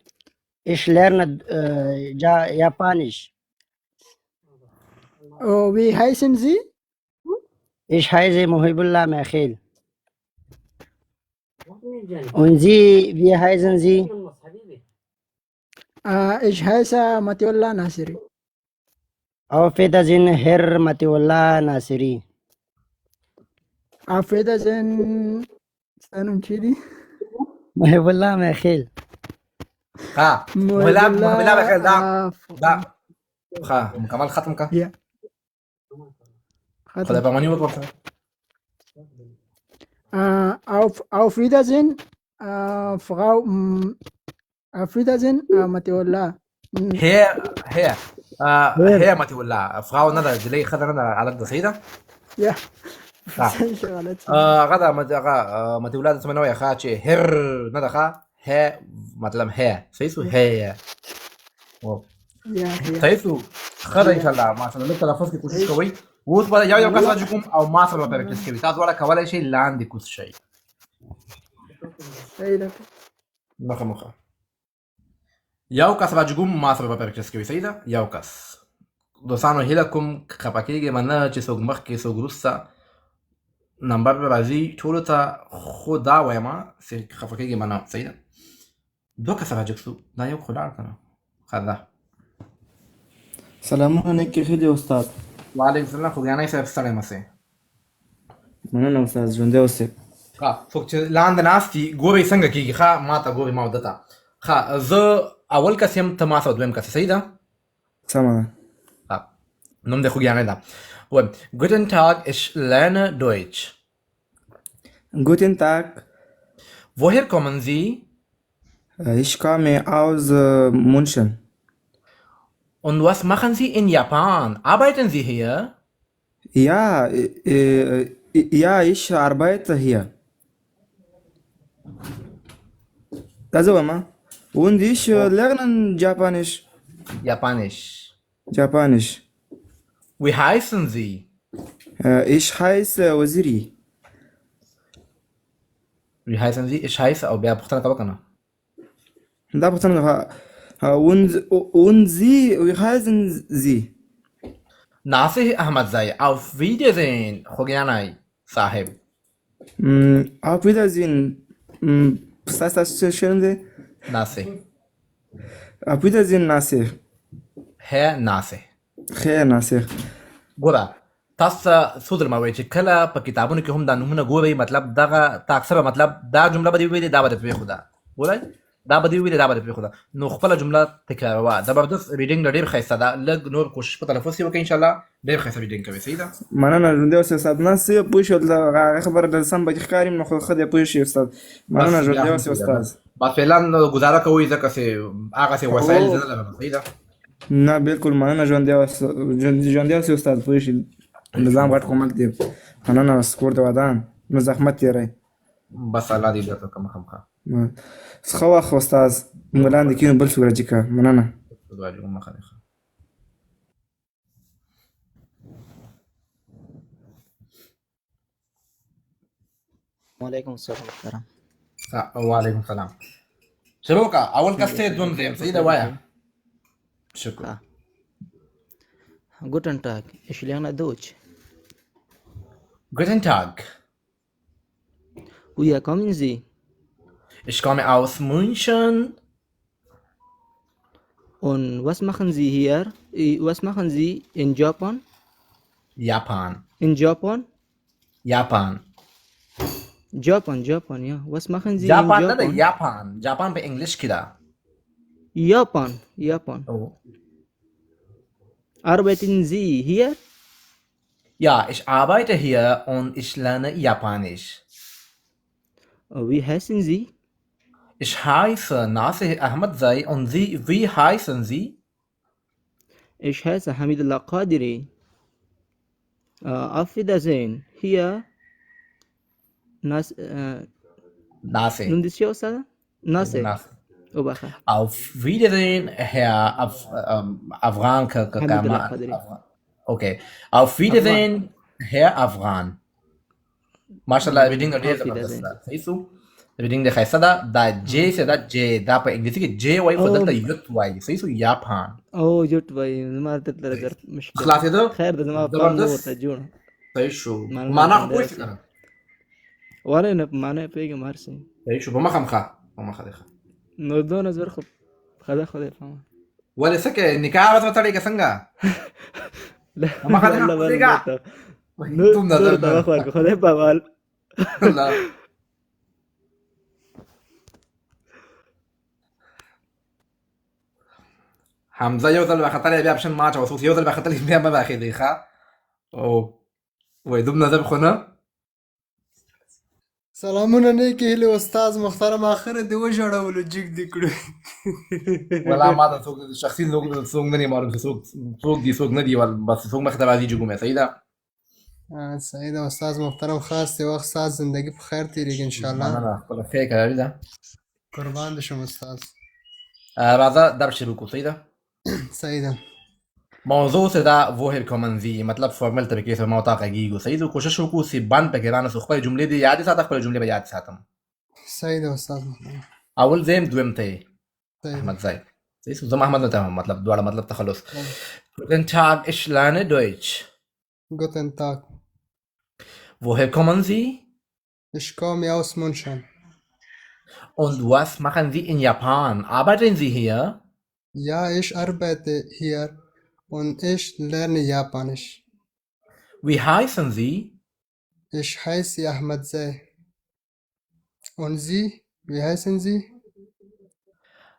ich lerne Japanisch. Wie heißen Sie? Ich heiße Muhibullah Mekhil. Und Sie, wie heißen Sie? Ich heiße Matiullah Nasiri. Auf Wiedersehen, Herr Matiullah Nasiri. Auf Wiedersehen, Sanum Chidi. Muhibullah Mekhil. محبلا بخير دا مكمل ختم كا خذ بماني وقف. auf Wiedersehen, Frau auf Wiedersehen, Matiullah. هي متولى فراو ندا جلي خذ ندا على الدسيده يا غدا متولى تسمى يا خاتشي هر ندا خا هي مطلب هي سيسو هي سيسو خذ ان شاء الله ما شاء الله تلفظ کې کوشش کوي اوس به یو کس راځي کوم او ما سره پریکټیس کوي تاسو ولا کولای شي لاندې کوس شي مخه یو کس راځي کوم ما سره پریکټیس کوي صحیح ده یو کس دوستانو هیله کوم خپکیږي مننه چې څوک مخ کې څوک وروسته نمبر به راځي ټولو ته خو دا وایم چې خپکیږي مننه صحیح ده دوه کس راځي څو دا یو خلار کنه خدا سلام علیکم خیلی استاد وعلیکم السلام خوګیانای صاحب ستړی مسه مننه استاد ژوندې اوسې څوک چې لاندې ناستي ګوري څنګه کېږي ښه ما ته ګوري ما ودته ښه زه اول کس یم ته ما سره دویم کس صحیح ده سمه ده نوم د خوګیانای ده Guten Tag, ich lerne Deutsch. Guten Tag. Woher kommen Sie? Ich komme aus München. Und was machen Sie in Japan? Arbeiten Sie hier? Ja, ich arbeite hier. Also, Mama. Und ich lerne Japanisch. Japanisch. Wie heißen Sie? Ich heiße Waziri. Wie heißen Sie? Ich heiße auch بیا پوښتنه کوه کنه دا پوښتنه und Sie, wie heißen Sie? Nasih Ahmadzai. Auf Wiedersehen, خوګیانای صاحب. Auf Wiedersehen. Was heißt das schön? Nasih. Auf Wiedersehen, Nasir. Herr Nasih. خیر ناصر ګوره تاسو څه درمه وایي چې کله په کتابونو کې هم دا نومونه ګورئ مطلب دغه تا اکثره مطلب دا جمله به دې وویلې دا به دې پرېښوده ګورئ دا به دې وویلې دا به دې پرېښوده نو خپله جمله تکراروه زبردست ریډینګ ډېر ښایسته ده لږ نور کوشش په تلفظ یې وکړئ انشاءالله ډېر ښایسته ریډینګ کوي صحیح ده مننه ژوندی اوسې استاد ناست یې پوه شول هغه خبره د سم پکې ښکاري نو خو ښه دی پوه شي استاد مننه ژوندی اوسې استاد بس فعلا گزاره کوئ ځکه چې هغسې وسایل زه نه لرم صحیح ده نه بالکل مننه ژوندی اوسې استاد پوه شي نظام غټ کومک دی مننه سکور د ودان نو زحمت تیری بس الله دې درته وکړه مخامخه ښه وخت استاد موږ لاندې کېنو بل څوک راجي که مننه دعا دې مخه دې ښه. وعلیکم السلام محترم. وعلیکم السلام. شروع کا اول کسته دوم زم صحیح ده وایا. شکر. Guten Tag, ich lerne Deutsch. Guten Tag. Woher kommen Sie? Ich komme aus München. Und was machen Sie hier? Was machen Sie in Japan? Japan. In Japan? Japan. Japan, ja. Was machen Sie Japan in نه ده Japan? Japan. Japan په انګلیش کې ده. Japan. Oh. Arbeiten Sie hier? Ja, ich arbeite hier und ich lerne Japanisch. Wie heißen Sie? Ich heiße Nasir Ahmad Zai und Sie, wie heißen Sie? Ich heiße Hamidullah Qadiri. Auf Wiedersehen. Hier. Nasir. Nun das Show, Sada? Nasir. Nasir. Obacha. Auf Wiedersehen, Herr Avran. Hamidullah Qadiri. Okay. Auf Wiedersehen, Herr Avran. MashaAllah, wir denken dir das. Siehst du? Wir denken dir Sada, da J se da J, da په انګلیسي کې J وای په دلته یوت وای. صحیح سو Japan. او جوت وای ما ته لګر مشکل. خلاصې ده. خیر د زما په ورته جوړ. صحیح شو. معنا خو پوه شئ. ولا نه معنا پیګم هرڅه. صحیح شو. په مخه ده. نو دون زر خو خدا فهم. ولې سکه نکاح وته تړي که څنګه؟ لا مخه ده. نو نظر دا خو خدای په حوال. الله. حمزه یو ځل بخطلې بیا اپشن ما چا وسوس یو ځل بخطلې بیا ما باخې دی ښا او وای دوم نظر خو نه سلامونه نه کې هله استاد محترم اخر دی و جوړولو جګ دی کړو ولا ما ته څوک شخصي څوک نه معلوم څوک دی نه دی ول بس څوک مخ ته راځي جګو مې صحیح ده صحیح ده استاد محترم خاص دی وخت سات زندگی په خیر تیریږي ان شاء الله نه خپل خیر کوي ده قربان شم استاد راځه درس شروع کو صحیح ده صحیح ده موضوع سے دا woher kommen Sie مطلب فارمل طریقے سے موتا کېږي صحیح ده کوشش وکړو چې باندې پکې رانه خپل جملې دي یاد ساتم خپل جملې به یاد ساتم صحیح ده استاد اول زم دویم ته احمد زاید صحیح زما احمد نه ته مطلب دواړه مطلب تخلص Guten Tag ich lerne Deutsch Guten Tag woher kommen Sie Ich komme aus München Und was machen Sie in Japan arbeiten Sie hier Ja, ich arbeite hier und ich lerne Japanisch. Wie heißen Sie? Ich heiße Ahmad Zai. Und Sie? Wie heißen Sie?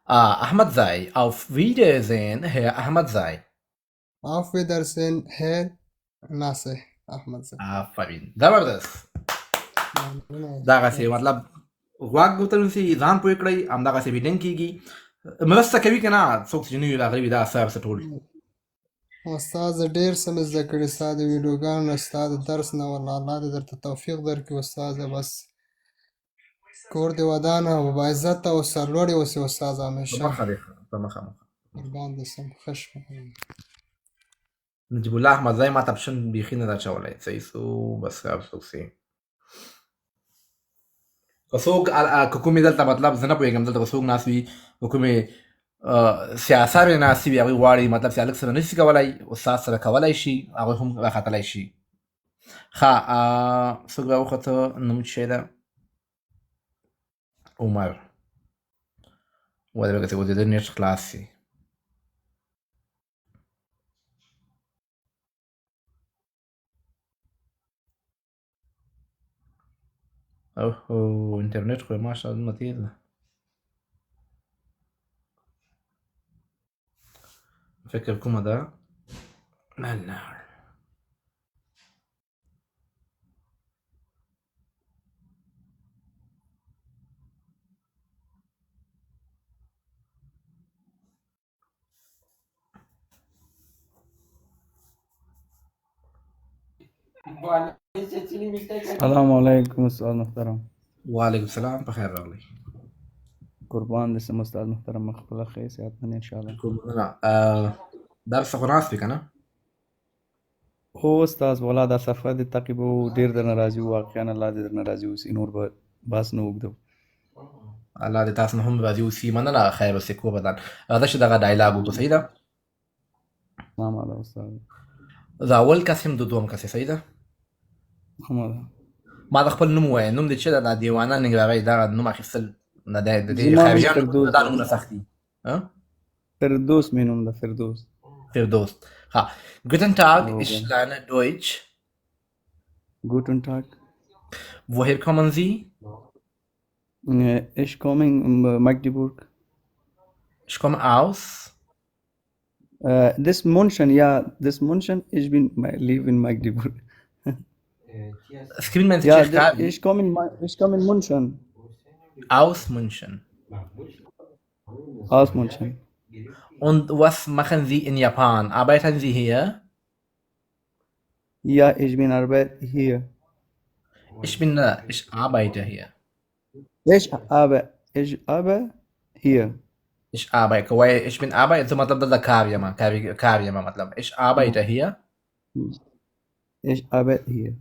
Ahmad Zai. Auf Wiedersehen, Herr Ahmad Zai. Auf Wiedersehen, Herr Nasir Ahmad Zai. آفرین زبردست دغسې مطلب غوږ ورته سي ځان پوه کړئ همدغسې ویډینګ کېږي مرسته کوي که نه څوک چې نه وي راغلي وي دا اثر څه ټول استاد ډېر څه مې زده کړي ستا د ویډیوګانو نه ستا د درس نه والله الله دې درته توفیق درکړي استاد بس کور دې ودان او باعزت او سرلوړي اوسې استاد همیشه په مخه قربان دې سم ښه شپه نجیب الله احمد ځای ما ته اپشن بیخي نه ده اچولی صحیح سو بس څوک سي که څوک که کومې دلته مطلب زه نه پوهېږم دلته که څوک ناست وي که کومې سیاسر ناستې وي هغوی غواړي مطلب چې هلک سره نه شي کولی استاد سره کولی شي هغوی هم راختلی شي ښه څوک راوخته نوم څه شی ده عمر ولې به چې د نیټ خلاص شي اوه انټرنیټ خو یې ماشاءالله دومره تېز ده فکر کومه ده الله السلام علیکم استاد محترم. وعلیکم السلام، په خیر راغلی. قربان دې سم استاد محترم، خپل خیر صحت من ان شاء الله. کوم نه درس خو ناست وي که نه؟ هو استاد والا دا صفحه دې تعقیب وو، ډېر درنه راضي وو، واقعا الله دې درنه راضي اوسي، نور به بحث نه اوږدوو. الله دې تاسو نه هم راضي اوسي. مننه، خیر اوسې، کور بدن. راځه چې دغه ډایلاګ وکړو، صحیح ده؟ سلام علیکم استاد. زه اول کس یم، د دوم کس یې، صحیح ده؟ محمد ما د خپل نوم ووایه. نوم دې چې ده، دا دیوانه ننګرهارۍ دغه نوم اخیستل نه دی، د دې زما نوم خارجیانو فردوس دا دی. نومونه سخت دي. فردوس مې نوم ده، فردوس. Firdaus. Ha. Guten Tag, Okay. ich lerne Deutsch. Guten Tag. Woher kommen Sie? Ich komme in Magdeburg. Ich komme aus. Das München, ja, das München, ich lebe in Magdeburg. Skriven mensen Ja, Tschechien. ich komme in München. Aus München. Aus München. Und was machen Sie in Japan? Arbeiten Sie hier? Ja, ich bin Arbeit hier. Ich arbeite hier. Ich arbeite hier. Ich arbeite. Ich bin arbeite तो मतलब दादा कार्य में मतलब ich arbeite hier. Ich arbeite hier.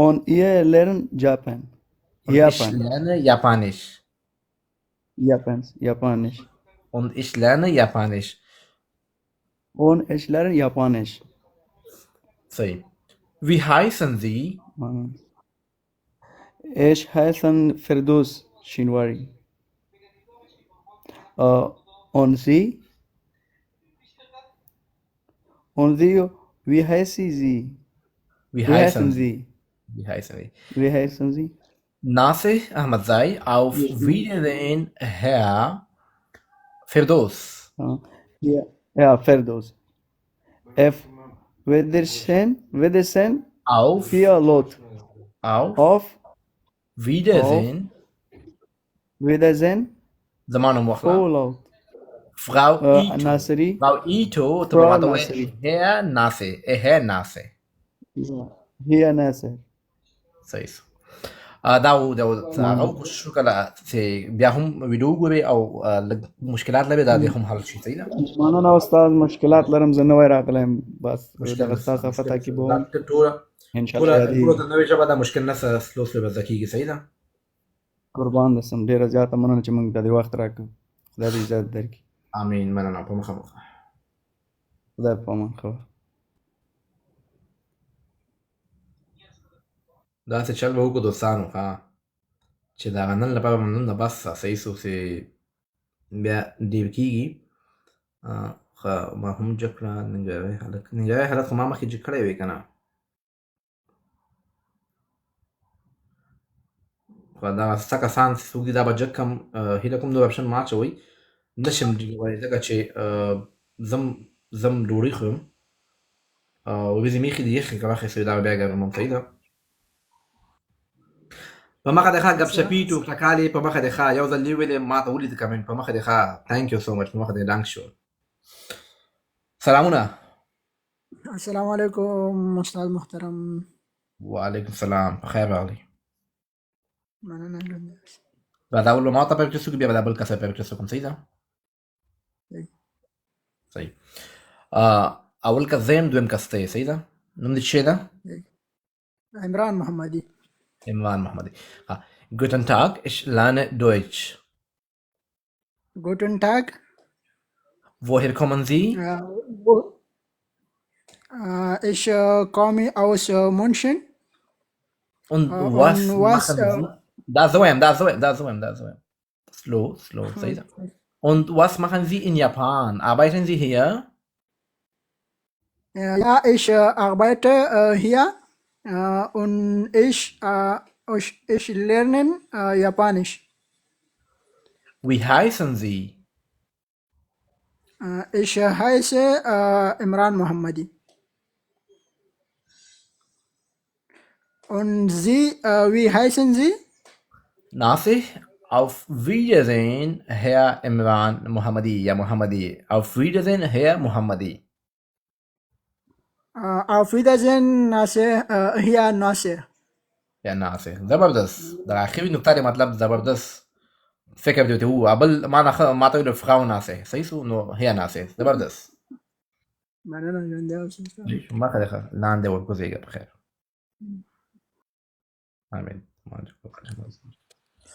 Und ihr lernt Japan. Und Japan. ich lerne Japanisch. Japanisch. Und ich lerne Japanisch. Und ich lerne Japanisch. So. Wie heißen Sie? Ich heiße Firdaus Shinwari. Und Sie? Und Sie, wie heißen Sie? Wie heißen Sie? Wie heißen Sie? Wie heißen Sie? Nasir Ahmad Zai, auf Wiedersehen, Herr Firdaus. Ja, Firdaus. Wiedersehen. Auf Lot. Auf Wiedersehen. Wiedersehen. زمان مخلا. Lot. Frau Ito. Nasri. Frau Ito. Frau Nasri. Herr Nasir. Herr Nasir. Herr Nasir. صحیح. دا هغه کوشش وکړه چې بیا هم ویډیو وګوري او لږ مشکلات لري دا دې هم حل شي، صحیح ده؟ مننه استاد، مشکلات لرم، زه نوی راغلی یم، بس دغه ستا صفحه تعقیبوم ان شاء الله. ټوله د نوې ژبه دا مشکل نه سلو به زده کېږي، صحیح ده؟ قربان دې سم، ډېره زیاته مننه چې موږ ته دې وخت راکړ. خدای دې عزت درکړي. امین. مننه. په مخه مخه. خدای په امان. خبر داسې چل به وکړو دوستانو چې د هغه نن لپاره به نن بس صحیح څوک چې بیا ډېر کېږي. ما هم جګ کړه ننګرهاري حالت خو ما مخکې جګ کړی وی که نه؟ خو دغه څه کسان چې څوک دي دا به جګ کړم. هیله کوم نور اپشن ما اچوئ. نه شم ډېرولی ځکه چې زم ډوډۍ خورم او ورځې مې ایښي دي یخې که واخیستې دا به بیا ګرموم، صحیح ده؟ په مخه دې ښه ګپ شپي ټوکټکالې په مخه دې ښه یو ځل دې وویلې ما ته ولید کمنټ په مخه دې ښه. تhank you so much. په مخه دې ډنګ شو. سلامونه. السلام علیکم استاد محترم. وعلیکم السلام. په خیر راغلی. مننه. دا اول به ما ته پرېږدې څوک بیا به دا بل کس پرېږدې څوک، صحیح ده؟ صحیح. اول کس زه یم، دویم کس ته یې، صحیح ده؟ نوم دې څه ده؟ عمران محمدي. Imran Mohammadi. Guten Tag, ich lerne Deutsch. Guten Tag. Woher kommen Sie? Ich komme aus München. Und was machen Sie? Da so. Slow, say that. Und was machen Sie in Japan? Arbeiten Sie hier? Ja, ich arbeite hier. Und ich lerne Japanisch. Wie heißen Sie? Ich heiße Imran Mohammadi. Und Sie, wie heißen Sie? Nasir. Auf Wiedersehen, Herr Imran Mohammadi. Ja, Mohammadi. Auf Wiedersehen, Herr Mohammadi. auf Wiedersehen ناصر hier ناصر یا ناصر زبردست در آخری نکته مطلب زبردست فکر دیوتی هو اول ما ته ویل فراو ناصر صحیح سو نو هي ناصر زبردست مننه ژوندی اوسئ ما خلخه لاندې ورکوزیږه په خیر امين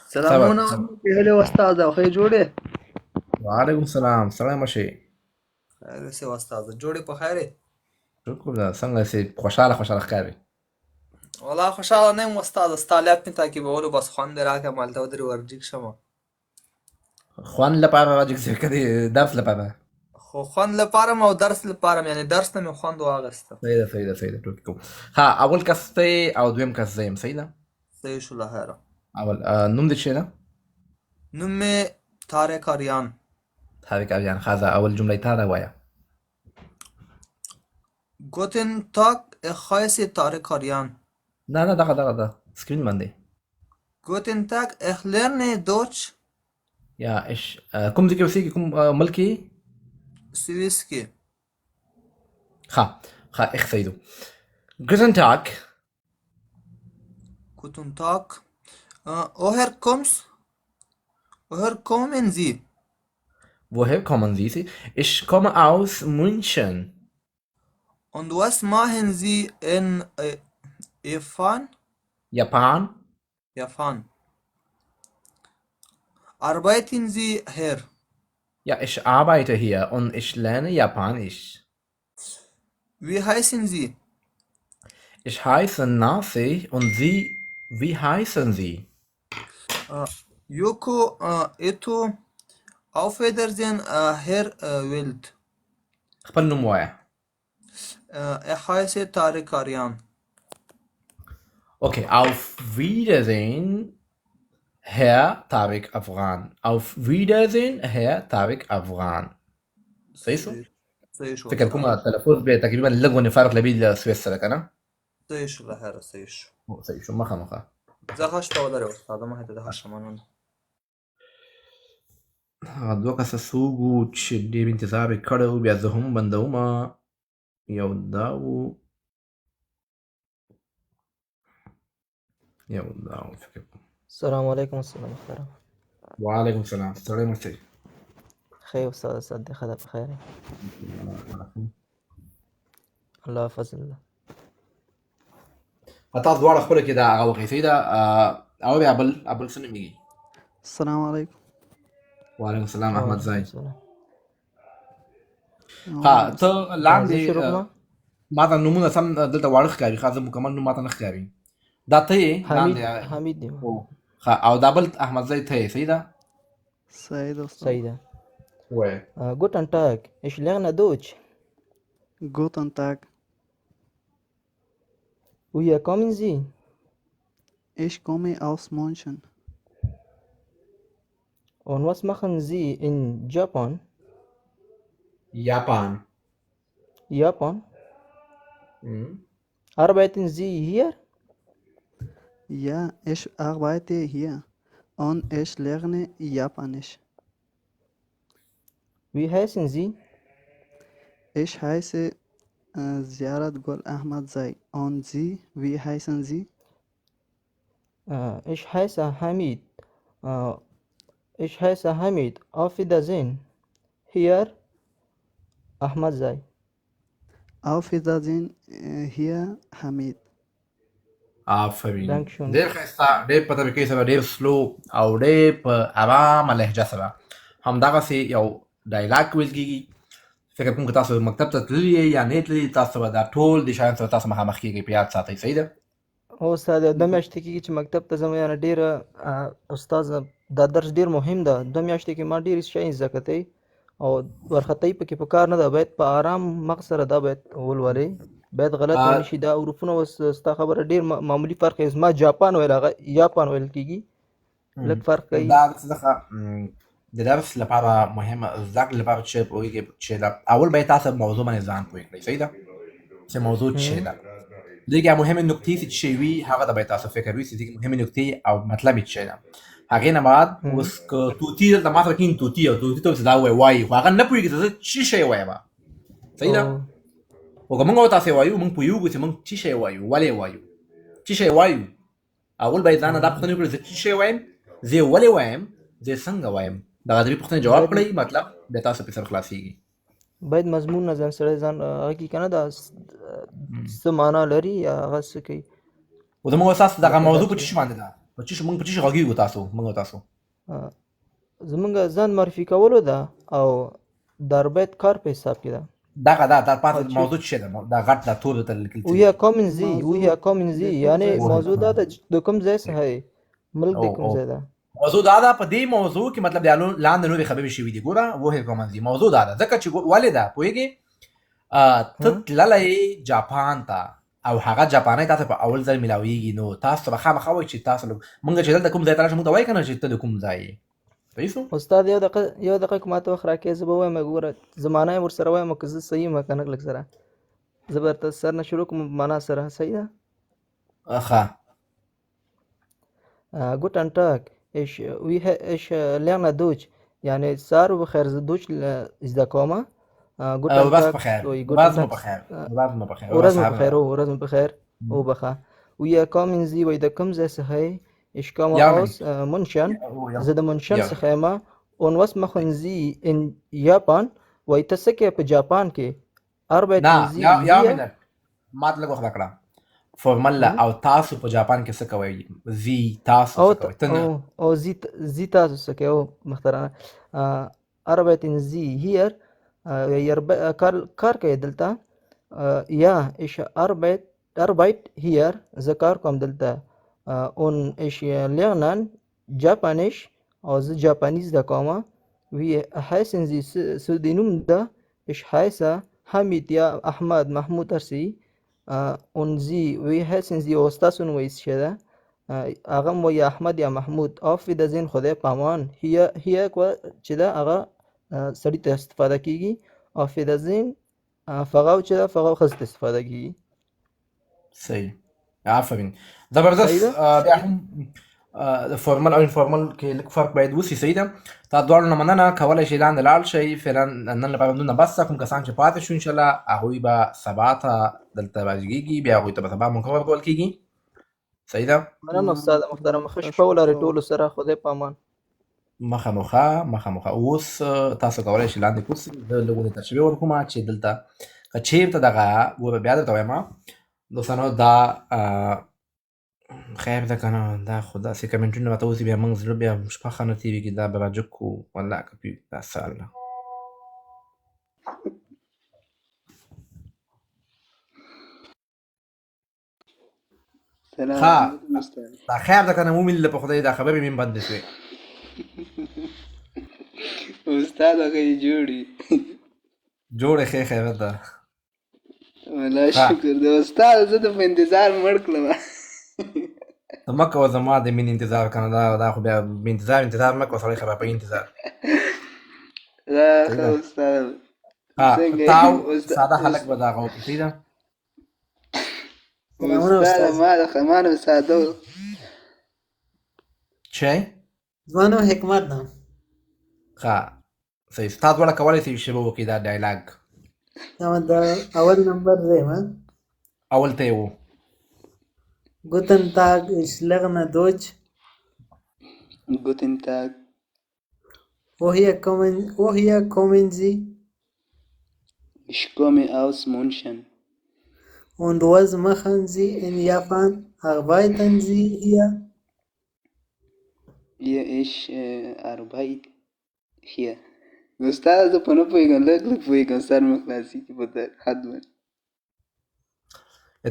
سلامونه پیغله استاد او خې جوړې وعلیکم السلام سلام شي خیر سه استاد جوړې په خیره شکر دا څنګه سي خوشاله ښکاري والله خوشاله نه یم استاد استالیت می تعقیبولو بس خوان راکه مالته ودرې ورجیک شمه خوان لپاره راځي چې کدي درس لپاره خو خوان لپاره او درس لپاره یعنی درس ته مې خوند واغسته صحیح ده ټوکی کوم ها اول کس ته او دویم کس زم صحیح ده صحیح شو لهره اول نوم دې څه ده نوم مې طارق آریان خازه اول جمله تا دا وایا Guten Tag, ich heiße Tarek Aryan. نه دغه سکرین باندې Guten Tag, ich lerne Deutsch. یا ايش کوم ذکر وسیږي کوم ملکی Swiski. ها ich سيدو Guten Tag. Guten Tag. Woher kommen Sie? Woher kommen Sie? Ich komme aus München. Und was machen Sie in Japan? Japan. Arbeiten Sie hier? Ja, ich arbeite hier und ich lerne Japanisch. Wie heißen Sie? Ich heiße Nasi und Sie, wie heißen Sie? Yuko Ito. Auf Wiedersehen, Herr Wild. خپل نوم وایا Ich heiße Tarek Aryan. Okay, auf Wiedersehen, Herr Tarek Afghan. Auf Wiedersehen, Herr Tarek Afghan. صحیح شو؟ فکر کوم تلفظ به تقریبا لږ فرق لبي د سويس سره کنه صحیح شو لهره صحیح شو مخه زه هشته ولرم استاد ما ته د هشمانون دوه کسه سوګو چې ډېر انتظار یې کړی بیا زه هم بندوم یو دا و فکر کوم السلام علیکم السلام خیر وعلیکم السلام ستړی مه شئ خیر استاد دې ښه ده په خیر الله حافظ الله تاسو دواړه خپله کې دا هغه وقیسې ده او بیا بل څه نومېږي السلام علیکم وعلیکم السلام احمد زاید ها ته لاندې ما ته نومونه سم دلته واړه ښکاري ښه زه مکمل نوم ما ته نه ښکاري دا ته یې لاندې حمید دی ښه او دا بل احمد زاید ته یې صحیح ده صحیح ده وایه Guten Tag, ich lerne Deutsch. Guten Tag. Woher kommen Sie? Ich komme aus München. Und was machen Sie in Japan? Japan? Arbeiten Sie hier? Ja, ich arbeite hier und ich lerne Japanisch. Wie heißen Sie? Ich heiße Ziarat Gul Ahmad Zai. Und Sie, wie heißen Sie? Ich heiße Hamid. Auf Wiedersehen. Hier Ahmad Zai. Auf Wiedersehen, hier Hamid. آفرین ډېر ښایسته ډېر په طریقې سره ډېر سلو او ډېر په ارامه لهجه سره همدغسې یو ډایلاګ ویل کېږي فکر کوم که تاسو مکتب ته تللي یې یا نه تللي تاسو به دا ټول د شیانو سره تاسو مخامخ کېږئ په یاد ساتئ صحیح ده هو استاد 2 میاشتې کېږي چې مکتب ته ځم یعنې ډېره استاد دا درس ډېر مهم ده 2 میاشتې کې ما ډېرې شیان زده کړی او وارخطایي پکې په کار نه ده باید په آرام مغز سره دا باید ولولئ باید غلط ونه شي دا حروفونه اوس ستا خبره ډېر معمولي فرق یې زما جاپان ویل هغه یاپان ویل کېږي لږ فرق کوي دا څه د درس لپاره مهمه زده کړې لپاره چې پوهېږئ چې اول باید تاسو موضوع باندې ځان پوه کړئ صحیح ده چې موضوع څه ده دې کې مهمې نکتې چې وي هغه ته باید تاسو فکر وي چې دې مهمې نکتې او مطلب یې څه ده هغې نه بعد اوس که توتي دلته ما سره کېني توتي او توتي ته دا وایي خو هغه نه پوهېږي چې زه څه شی وایم صحیح ده او که موږ تاسو وایو موږ پویو چې موږ چی شی وایو ولې وایو چی شی وایو اول باید ځان دا پوښتنه وکړو چې چی شی وایم زه ولې وایم زه څنګه وایم دا غوډي پوښتنه جواب کړئ مطلب به تاسو په سر خلاصيږي باید مضمون نه ځان سره ځان هغه کې کنه دا څه معنا لري یا هغه څه کوي او زموږ اساس دغه موضوع په چی باندې ده په چی موږ په چی غږیږو تاسو زمونږ ځان معرفي کولو ده او دربیت کار په حساب کې ده دا در پاتې موضوع څه ده دا غټ دا ټول ته لیکل وهي کومن زی یعنی موضوع دا د کوم ځای څخه هي ملک د کوم ځای ده موضوع دا په دې موضوع کې مطلب دیالو لاندې نورې خبرې شوې دي ګوره وهي کومن زی موضوع دا ځکه چې والده پوهیږي ته تللی جاپان ته او هغه جاپاني تاسو په اول ځل ملاويږي نو تاسو به خامخا وایي چې تاسو مونږ چې دلته کوم ځای ته راشو موږ ته وایي کنه چې ته د کوم ځای یې استاد یو دقیقه کومه وخت راکې زه به وایم ګوره زمانه ورسره وایم که زه صحیح ما کنه لګ سره زبرت سر نه شروع کوم معنا سره صحیح ده اخا guten Tag ich lerne Deutsch يعني صار بخير دوش إذا كوما guten Tag ورزم بخير وبخا ويا كومن زي وإذا كم زي سهي ich komme aus München زي ده München سخيمة und was machen Sie in Japan ويتسكي في جابان كي arbeiten Sie hier ما تلقوا خلاص فورمال او تاسو په جاپان کې څه کوي زی تاسو څه کوي او زی تاسو څه کوي محترم arbeiten Sie hier کار کوي دلته یا ich arbeit hier زه کار کوم دلته und ich lerne Japanisch او زه جاپاني زده کوم wie heißen Sie so die نوم ده ich heiße حمید یا احمد محمود هرسي und Sie wie heißen Sie استاد نو وایس شه هغه مو یا احمد یا محمود auf Wiedersehen خدای پامان هي کو چې دا هغه سړی ته استفاده کیږي auf Wiedersehen فغاو چې دا فغاو خاص استفاده کیږي صحیح عفوا زبردست بیا هم فورمال او انفورمال کې لږ فرق باید وسی صحیح ده تا دوړ نه مننه کولای شي لاندې لاړ شي فعلا نن لپاره نو بس کوم کسان چې پاتې شو ان شاء الله هغه به سبا ته دلته راځيږي بیا هغه ته به سبا مونږ کول کیږي صحیح ده مننه استاد محترم خوش په ولر ټول سره خدای پامان مخه اوس تاسو کولای شي لاندې کوس د لګونه تشریح ورکوم چې دلته کچیر ته دغه ور بیا درته وایم دوستانو دا خیر ده کنه دا خدا سي کمنټونه ماته اوس بیا موږ زړه بیا شپه خانه تی وی کې دا به راځو کو والله کپی بس الله سلام دا خیر ده کنه مومن له په خدای دا خبرې من باندې شوی استاد هغه جوړه خیر ده والله شکر ده استاد زه د انتظار مړ کړم مکه و زما د مين انتظار کنه دا خو بیا انتظار مکه وسړی خبره په انتظار لا استاد تاو ساده حلق به دا غو کیده استاد ما د خمانو ساده چای ځوانو حکمت ده صحیح استاد ولا کولای شي شروع وکړي دا ډایلاګ دا اول نمبر دی ما اول ته وو Guten Tag, ich lerne Deutsch. Guten Tag. Woher kommen Sie? Ich komme aus München. Und was machen Sie in Japan? Arbeiten Sie hier? Ja, ich arbeite hier. استاد زه په نه پوهېږم لږ پوهېږم سر مې خلاصي کې په حد باندې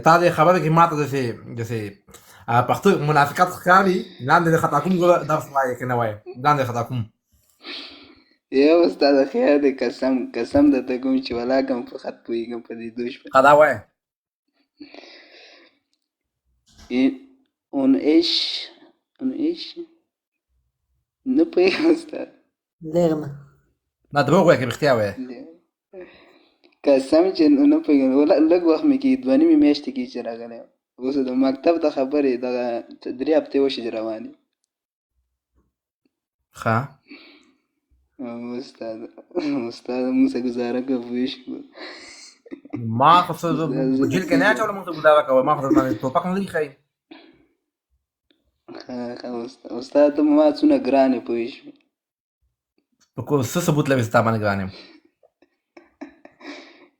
تا دې خبره کې ماته داسې پښتو منافقت ښکاري لاندې د خطا کوم درس وایي که نه وایي لاندې خطا کوم یو استاد خیر دی قسم درته کوم چې ولاکم په خط پوهېږم په دې دوش په دا وایه und ich نه پوهېږم استاد lerne نه دروغ وایه که رښتیا وایه قسم چې نه پوهېږم لږ وخت مې کې 2.5 میاشتې کې چې راغلی اوس د مکتب د خبرې دغه 3 هفتې وشي چې روانې ښه استاد موږ څه ګزاره کوو پوه شو ما خو څه جیل کې نه اچولم موږ ته ګزاره کوه ما خو در باندې ټوپک نه لري ښایي استاد ته ما څونه ګرانې پوه شوې په څه ثبوت لري ستا باندې ګران یم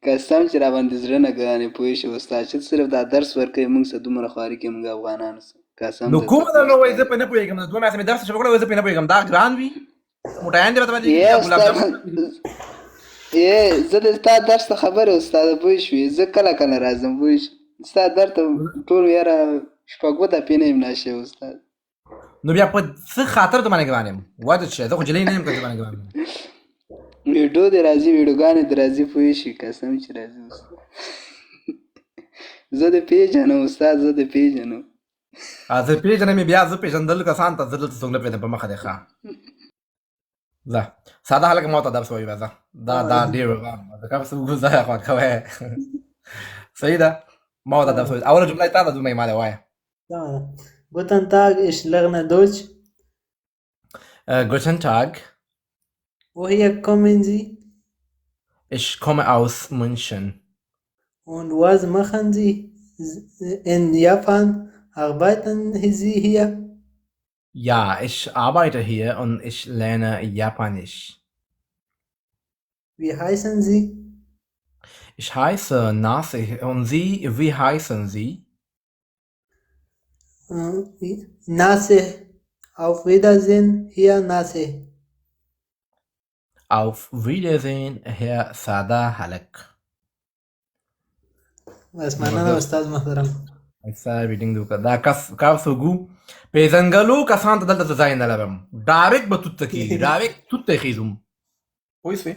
قسم چې را باندې زړه نه ګرانې پوه شوې استاد چې صرف دا درس ورکوي موږ څه دومره خواري کوي موږ افغانانو څه قسم نو کومه ده نو وایي زه پرې نه پوهېږم دوه میاشتې مې درس شروع کړی وایي زه پرې نه پوهېږم دا ګران وي موټایان دې راته باندې زه د ستا درس ته خبر یم استاده پوه شوې زه کله کله راځم پوه شوې ستا درس ته ټول یاره شپږ وته پې نه یم ناشې استاد نو بیا په څه خاطر ته باندې ګران یم وایه څه زه خو جلۍ نه یم که ته باندې ګران یم ویډیو دې راځي ویډیوګانې دې راځي پوه شوې قسم چې راځي استاد زه دې پېژنم استاد زه دې پېژنم زه پېژنم بیا زه پېژندل کسان ته زه دلته څوک نه پرېږدم په مخه دی ښه ځه ساده هلک ما ته درس وایي ځه دا ډېر ځکه څه ځای خوا کوی صحیح ده ما ته درس وایي اوله جمله یې تا ده دومره یې ما دی وایه Guten Tag, ich lerne Deutsch. Guten Tag. Woher kommen Sie? Ich komme aus München. Und was machen Sie? In Japan arbeiten Sie hier? Ja, ich arbeite hier und ich lerne Japanisch. Wie heißen Sie? Ich heiße Nase. Und Sie, wie heißen Sie? Nase. Auf Wiedersehen, hier Nase. Auf Wiedersehen, Herr Sada Halek. بس مننه استاد محترم ریډینګ دې وکړه دا کار څوګو پېژنګلو کسان ته دلته ځای نه لرم ډایرکټ به توت ته کېږي ډایرکټ توت ته خیزم پوه شوې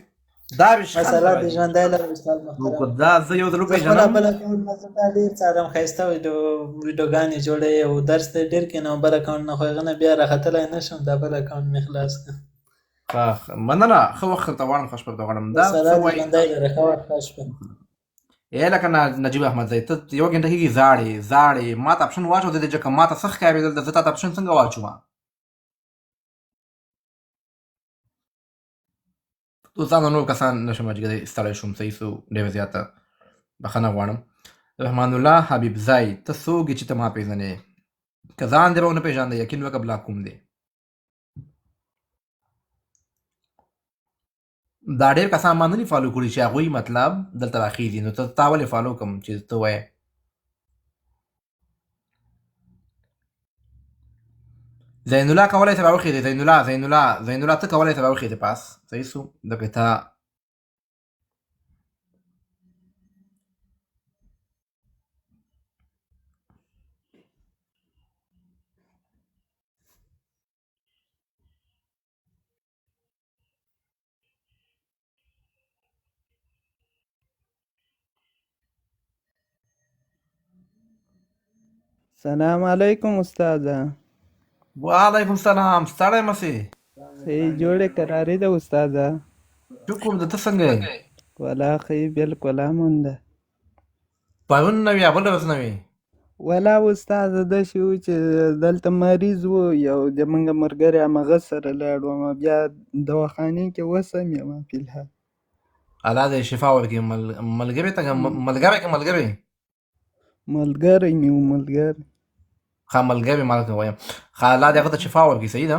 دا مسله دې ژوندی لرم استاد محترم دا زه یو ځل وپېژنم خپله بل اکاونټ نه زه تا ډېر څارم ښایسته ویډیوګانې جوړوې او درس ته ډېر کښېنم بل اکاونټ نه خو هغه نه بیا راختلی نه شم دا بل اکاونټ مې خلاص کړه مننه ښه وخت درته غواړم ښه شپه درته غواړم دا مسله دې ژوندی لرې ښه وخت ښه شپه لکه نجیب احمدزی ته یوه ګنټه کېږي زاړې ما ته اپشن واچو دی ځکه ما ته څه ښکارېدل زه تا ته اپشن څنګه واچوم دوستانو نور کسان نشم اجګری ستړی شوم صحیح سو ډېره زیاته بخښنه غواړم رحمان الله حبیب ځای ته څوک یې چې ته ما پېژنې که ځان دې به ونه پېژانده یقین وکړه بلا کوم دی دا ډېر کسان ما نه دي فالو کړي چې هغوی مطلب دلته راخېږي نو ته تا ولې فالو کړم چې ته وایې زین الله کولی سې راوخېدې زین الله ته کولی سې راوخېدې پاس صحیح سو دغه تا سلام علیکم استاده وعلیکم سلام ستړی مه سې ښې جوړې کراري ده استاده شکر ده ته څنګه یې ولا ښې بالکل امن ده پرون نه وي بله ورځ نه وي ولا استاده داسې و چې دلته مریض و یو زموږ ملګری همغه سره لاړو بیا دواخانې کې وسم یم فلحال الله دې شفا ورکړي ملګری ته ملګری مې و ملګری ښه ملګری ما ته وایم ښه الله دې هغه ته شفا ورکړي صحیح ده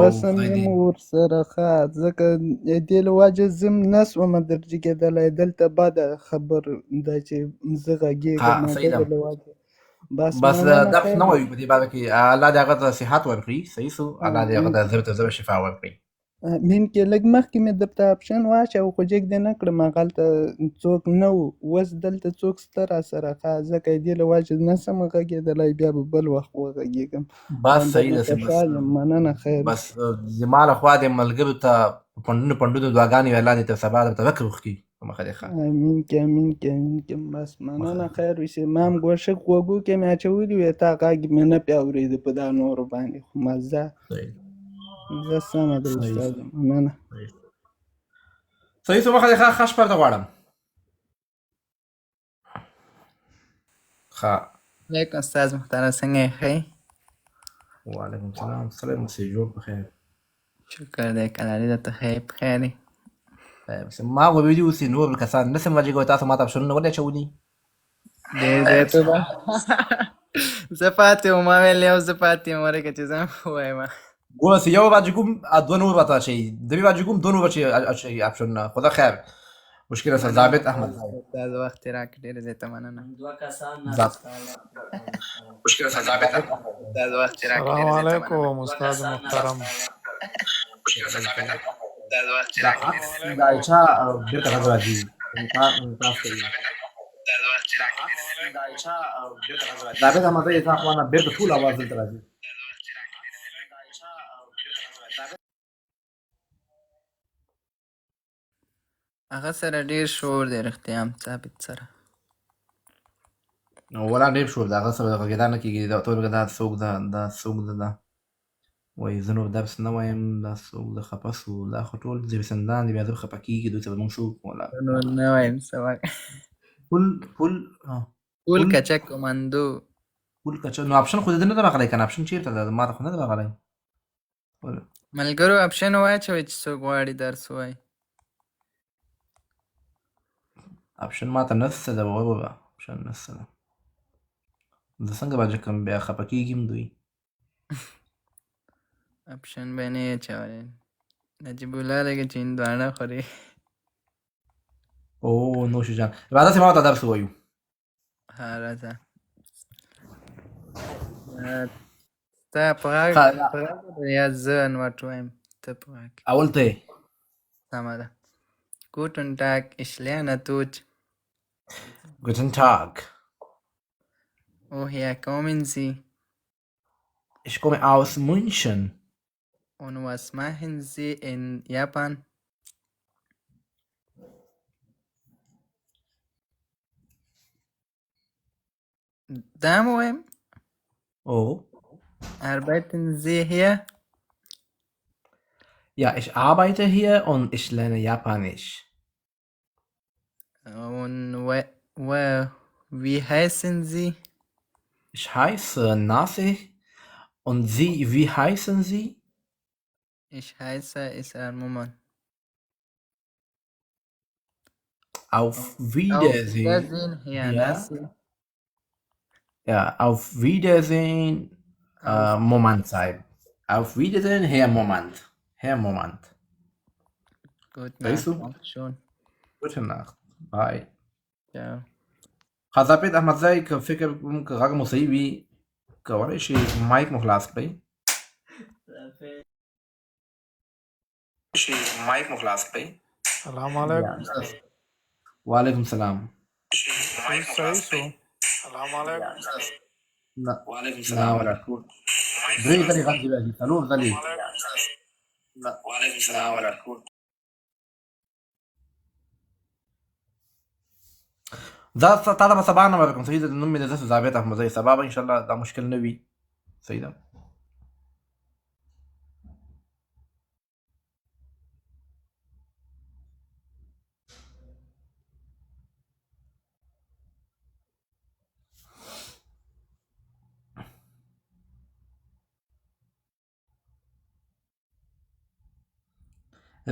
وسم یم ورسره ښه ځکه دې له وجې زه نه سوم درجه کېدلی دلته بده خبر ده چې زه غږېږم صحیح ده بس درس نه وایو په دې باره کې الله دې هغه ته صحت ورکړي صحیح سو الله دې هغه ته زر ته زر شفا ورکړي مین کې لږ مخکې مې درته اپشن واچو خو جګ دې نه کړم هغلته څوک نه و اوس دلته څوک شته راسره ښه ځکه دې له وجې نه سم غږېدلی بیا به بل وخت وغږېږم بس صحیح ده مننه خیر بس زما له خوا دې ملګرو ته پنډونو دعاګانې ویل الله دې تر سبا درته وکړي وکړي په مخه دې ښه امین کې بس مننه خیر وشي ما هم ګوښه غوږو کې مې اچولي وې تا غږ مې نه پې اورېده په دا نورو باندې خو مزه زه سمه ده استاد مننه صحیح سو مخه دې ښه شپه درته غواړم ښه علیکم استاد محترم څنګه یې ښه وعلیکم سلام سلام اوسې جوړ په خیر شکر دی کناري درته ښه یې په خیر یې ما ویلي اوس نور کسان نه سم راځي تاسو ماته اپشنونه ولې اچولي ډېر زیاتو ده زه پاتې وم ما ویل یو زه پاتې یم ورکه چې زه ووایم ګوره چې یو راځي کوم دوه نور راته اچوي دوی راځي کوم دوه نور اچوي اپشنونه خدا خیر مشکل سره ثابت احمد استاد وخت یې راکړ ډېره زیاته مننه مشکل سره ثابت استاد وخت یې راکړ السلام علیکم استاد محترم دا عایشه بیرته غږ راځي ثابت احمد زی تا خو نه بیرته ټول اواز دلته راځي هغه سره ډېر شور دی رښتیا هم ثابت سره ولا ډېر شور د هغه سره غږېدا نه کېږي دا ټول دا څوک ده دا څوک ده دا وایي زه نور درس نه وایم دا څوک ده خفه سو دا خو ټول زیرسندان دي بیا زه خفه کېږي دوی ته به موږ څه وکړو ولا نور نه وایم سبق پول کچک کماندو پول کچک نو اپشن خو دې نه ده راغلی که نه اپشن چېرته ده ما ته خو نه ده راغلی ملګرو اپشن واچوئ چې څوک غواړي درس ووایي اپشن ما ته نسته ده بابا اپشن نسته ده زه څنګه به جکم بیا خفه کېږم دوی اپشن به یې نه یې اچولی نجیب الله لږه چې هندواڼه خوري او نوش جان راځه چې ما ته درس ووایو ها راځه ستا په غږ یا زه انوټ وایم ته په غږ اول ته سمه ده Guten Tag, ich lerne Deutsch. Guten Tag. Woher kommen Sie? Ich komme aus München. Und was machen Sie in Japan? Damoem? Oh. Arbeiten Sie hier? Ja, ich arbeite hier und ich lerne Japanisch. Und wie heißen Sie? Ich heiße Nasih. Und Sie, wie heißen Sie? Ich heiße Isar Muman. Auf Wiedersehen. Auf Wiedersehen, Herr Nasih. Ja, auf Wiedersehen, Moment Zeit. Auf Wiedersehen, Herr Moment. Herr Moment. Gute Weißt du? Nacht. Schon. Gute Nacht. Bye. Ciao. خاصه احمد زی که فکر کوم که غږ مو صحیح وي کولی شي مایک مو خلاص کړئ السلام علیکم وعلیکم السلام صحیح شو السلام علیکم نه ولا ټول درې ځلې غږ دی راځي څلور ځلې وعلیکم السلام ولا ټول دا تا ته به سبا نه ورکړم صحیح ده نوم مې د داسې ثابت احمد زی سبا به انشاءالله دا مشکل نه وي صحیح ده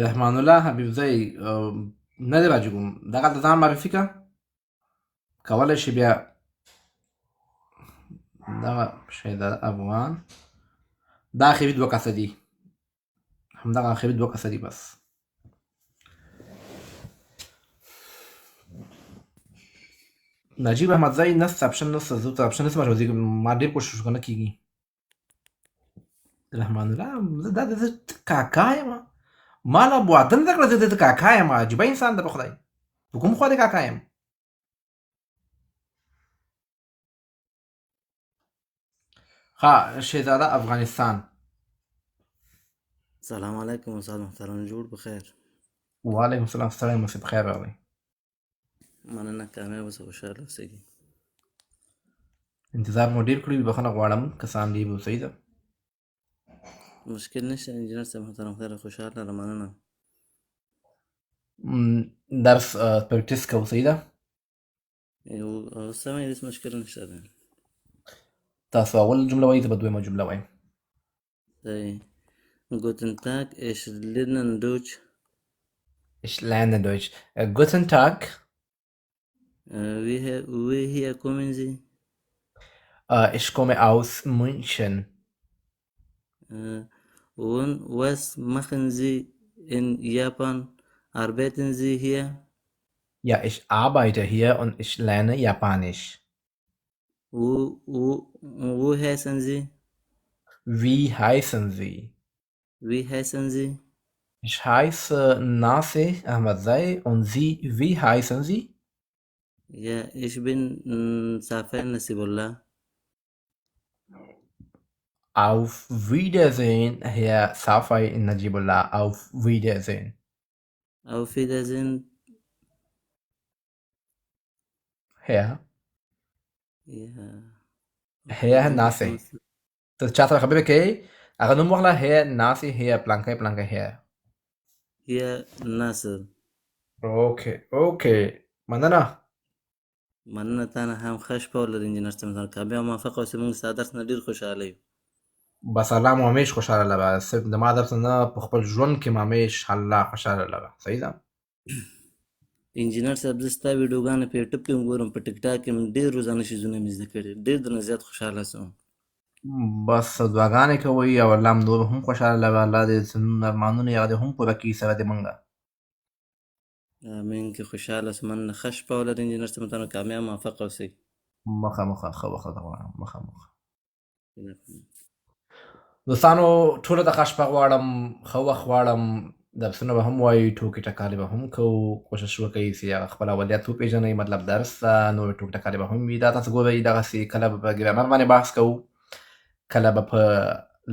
رحمان الله حبیب زی نه دی راځي کوم دغه د ځان معرفي که کولی شي بیا دغه شی د افغان دا اخري دوه کسه دي همدغه اخري دوه کسه دي بس نجیب احمد زی نسته اپشن نسته زه ته اپشن نسم راوځي ما ډېر کوشش نه کېږي رحمان الله دا د کاکا یم ما له بواته نه زده کړه زه د کاکا یم عجیبه انسان ده په خدای په کوم خوا د کاکا یم ها شهزاده افغانستان سلام علیکم استاد محترم جوړ بخیر وعلیکم السلام ستړی مو بخیر راغلی مننه کامیاب اوسه خوشحاله اوسئ انتظار مو ډېر کړی بخښنه غواړم کسان ډېر اوسئ ده مشکل نشته انجینر صاحب محترم خیر خوشحاله له مننه درس پریکټس کوو صحیح ده یو سمه هیڅ مشکل نشته ده تاسو اول جمله وایي زه به دویمه جمله وایم صحیح Guten Tag, ich lerne Deutsch. Ich lerne Deutsch. Guten Tag. Woher kommen Sie? Ich komme aus München. Und was machen Sie in Japan? Arbeiten Sie hier? Ja, ich arbeite hier und ich lerne Japanisch. Wo heißen Sie? Wie heißen Sie? Wie heißen Sie? Ich heiße Nasir Ahmadzai und Sie, wie heißen Sie? Ja, ich bin Safar Nasibullah. Auf Wiedersehen, Herr Safai Najibullah. Auf Wiedersehen. Auf Wiedersehen. Herr. Ja. Herr Nasir. तो छात्र खबर के अगर तुम बोला है नासी है प्लांका है Hier Nasir. اوكي مننه مننه تانا هم خش پاولر انجینر سم کا بیا موافقه اوسې موږ سادرس نه ډیر خوشاله یو بس الله مو همیش خوشاله لبا صرف د ما درس نه په خپل ژوند کې ما همیش الله خوشاله لبا صحیح ده انجینر صاحب زستا ویډیوګانې په یوټیوب کې ګورم په ټیک ټاک کې ډیر روزانه شیزونه مې زده کړي ډیر درنه زیات خوشاله سوم بس دعاګانې کوي او الله نور هم خوشاله لبا الله دې زموږ ارمانونه یاد هم پوره کړي سره دې منګه امین کې خوشاله سمن خش پاولر انجینر سم ته کامیاب موفق اوسئ مخه خو مخه دوستانو ټول د خش په غواړم خو غواړم درسونه به هم وایي ټوکې ټکالې به هم کوو کوشش وکړئ چې هغه خپل اوليات وپېژنئ مطلب درس نو ټوکې ټکالې به هم وي دا تاسو ګورئ دغسې کله به په ګرامر باندې بحث کوو کله به په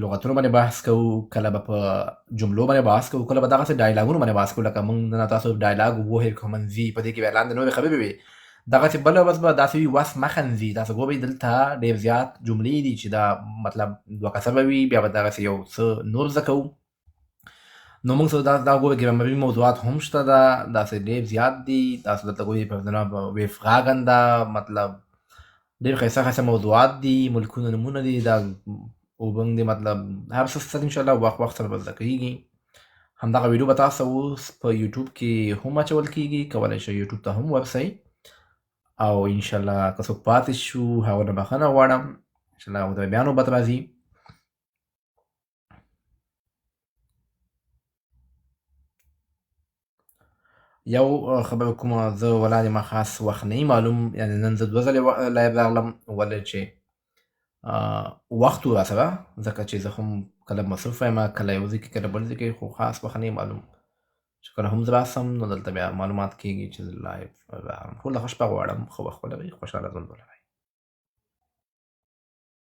لغتونو باندې بحث کوو کله به په جملو باندې بحث کوو کله به دغسې ډایلاګونو باندې بحث کوو لکه موږ نن تاسو ډایلاګ ووهر کوو منځي په دې کې به لاندې نورې خبرې وي دغسې بله ورځ به داسې وي وس مخنځي تاسو ګورئ دلته ډېر زیات جملې دي چې دا مطلب دوه کسه به وي بیا به دغسې یو څه نور زده کوو نو موږ سره دا ګورئ ګرامري موضوعات هم شته ده داسې ډېر زیات دي تاسو دلته ګورئ wir fragen da مطلب ډېر ښایسته موضوعات دي ملکونه نومونه دي دا اوبنګ دی مطلب هر څه سره انشاءالله وخت سره به زده کېږي همدغه ویډیو به تاسو اوس په یوټیوب کې هم اچول کېږي کولی شئ یوټیوب ته هم ورسئ او انشاءالله که څوک پاتې شو هغو نه بخښنه غواړم انشاءالله هغو ته بیا نوبت راځي یو خبره کومه زه ولاړ یم خاص وخت نه معلوم یعنې نن زه 2 ځلې لایو راغلم ولې چې وخت و راسره ځکه چې زه هم کله مصروف یم کله یو ځای کې کله بل ځای کې خو خاص وخت نه معلوم چې کله هم زه راسم نو دلته بیا معلومات کېږي چې زه لایو راغلم ټول ښه شپه غواړم ښه وخت ولرئ خوشحاله ژوند ولرئ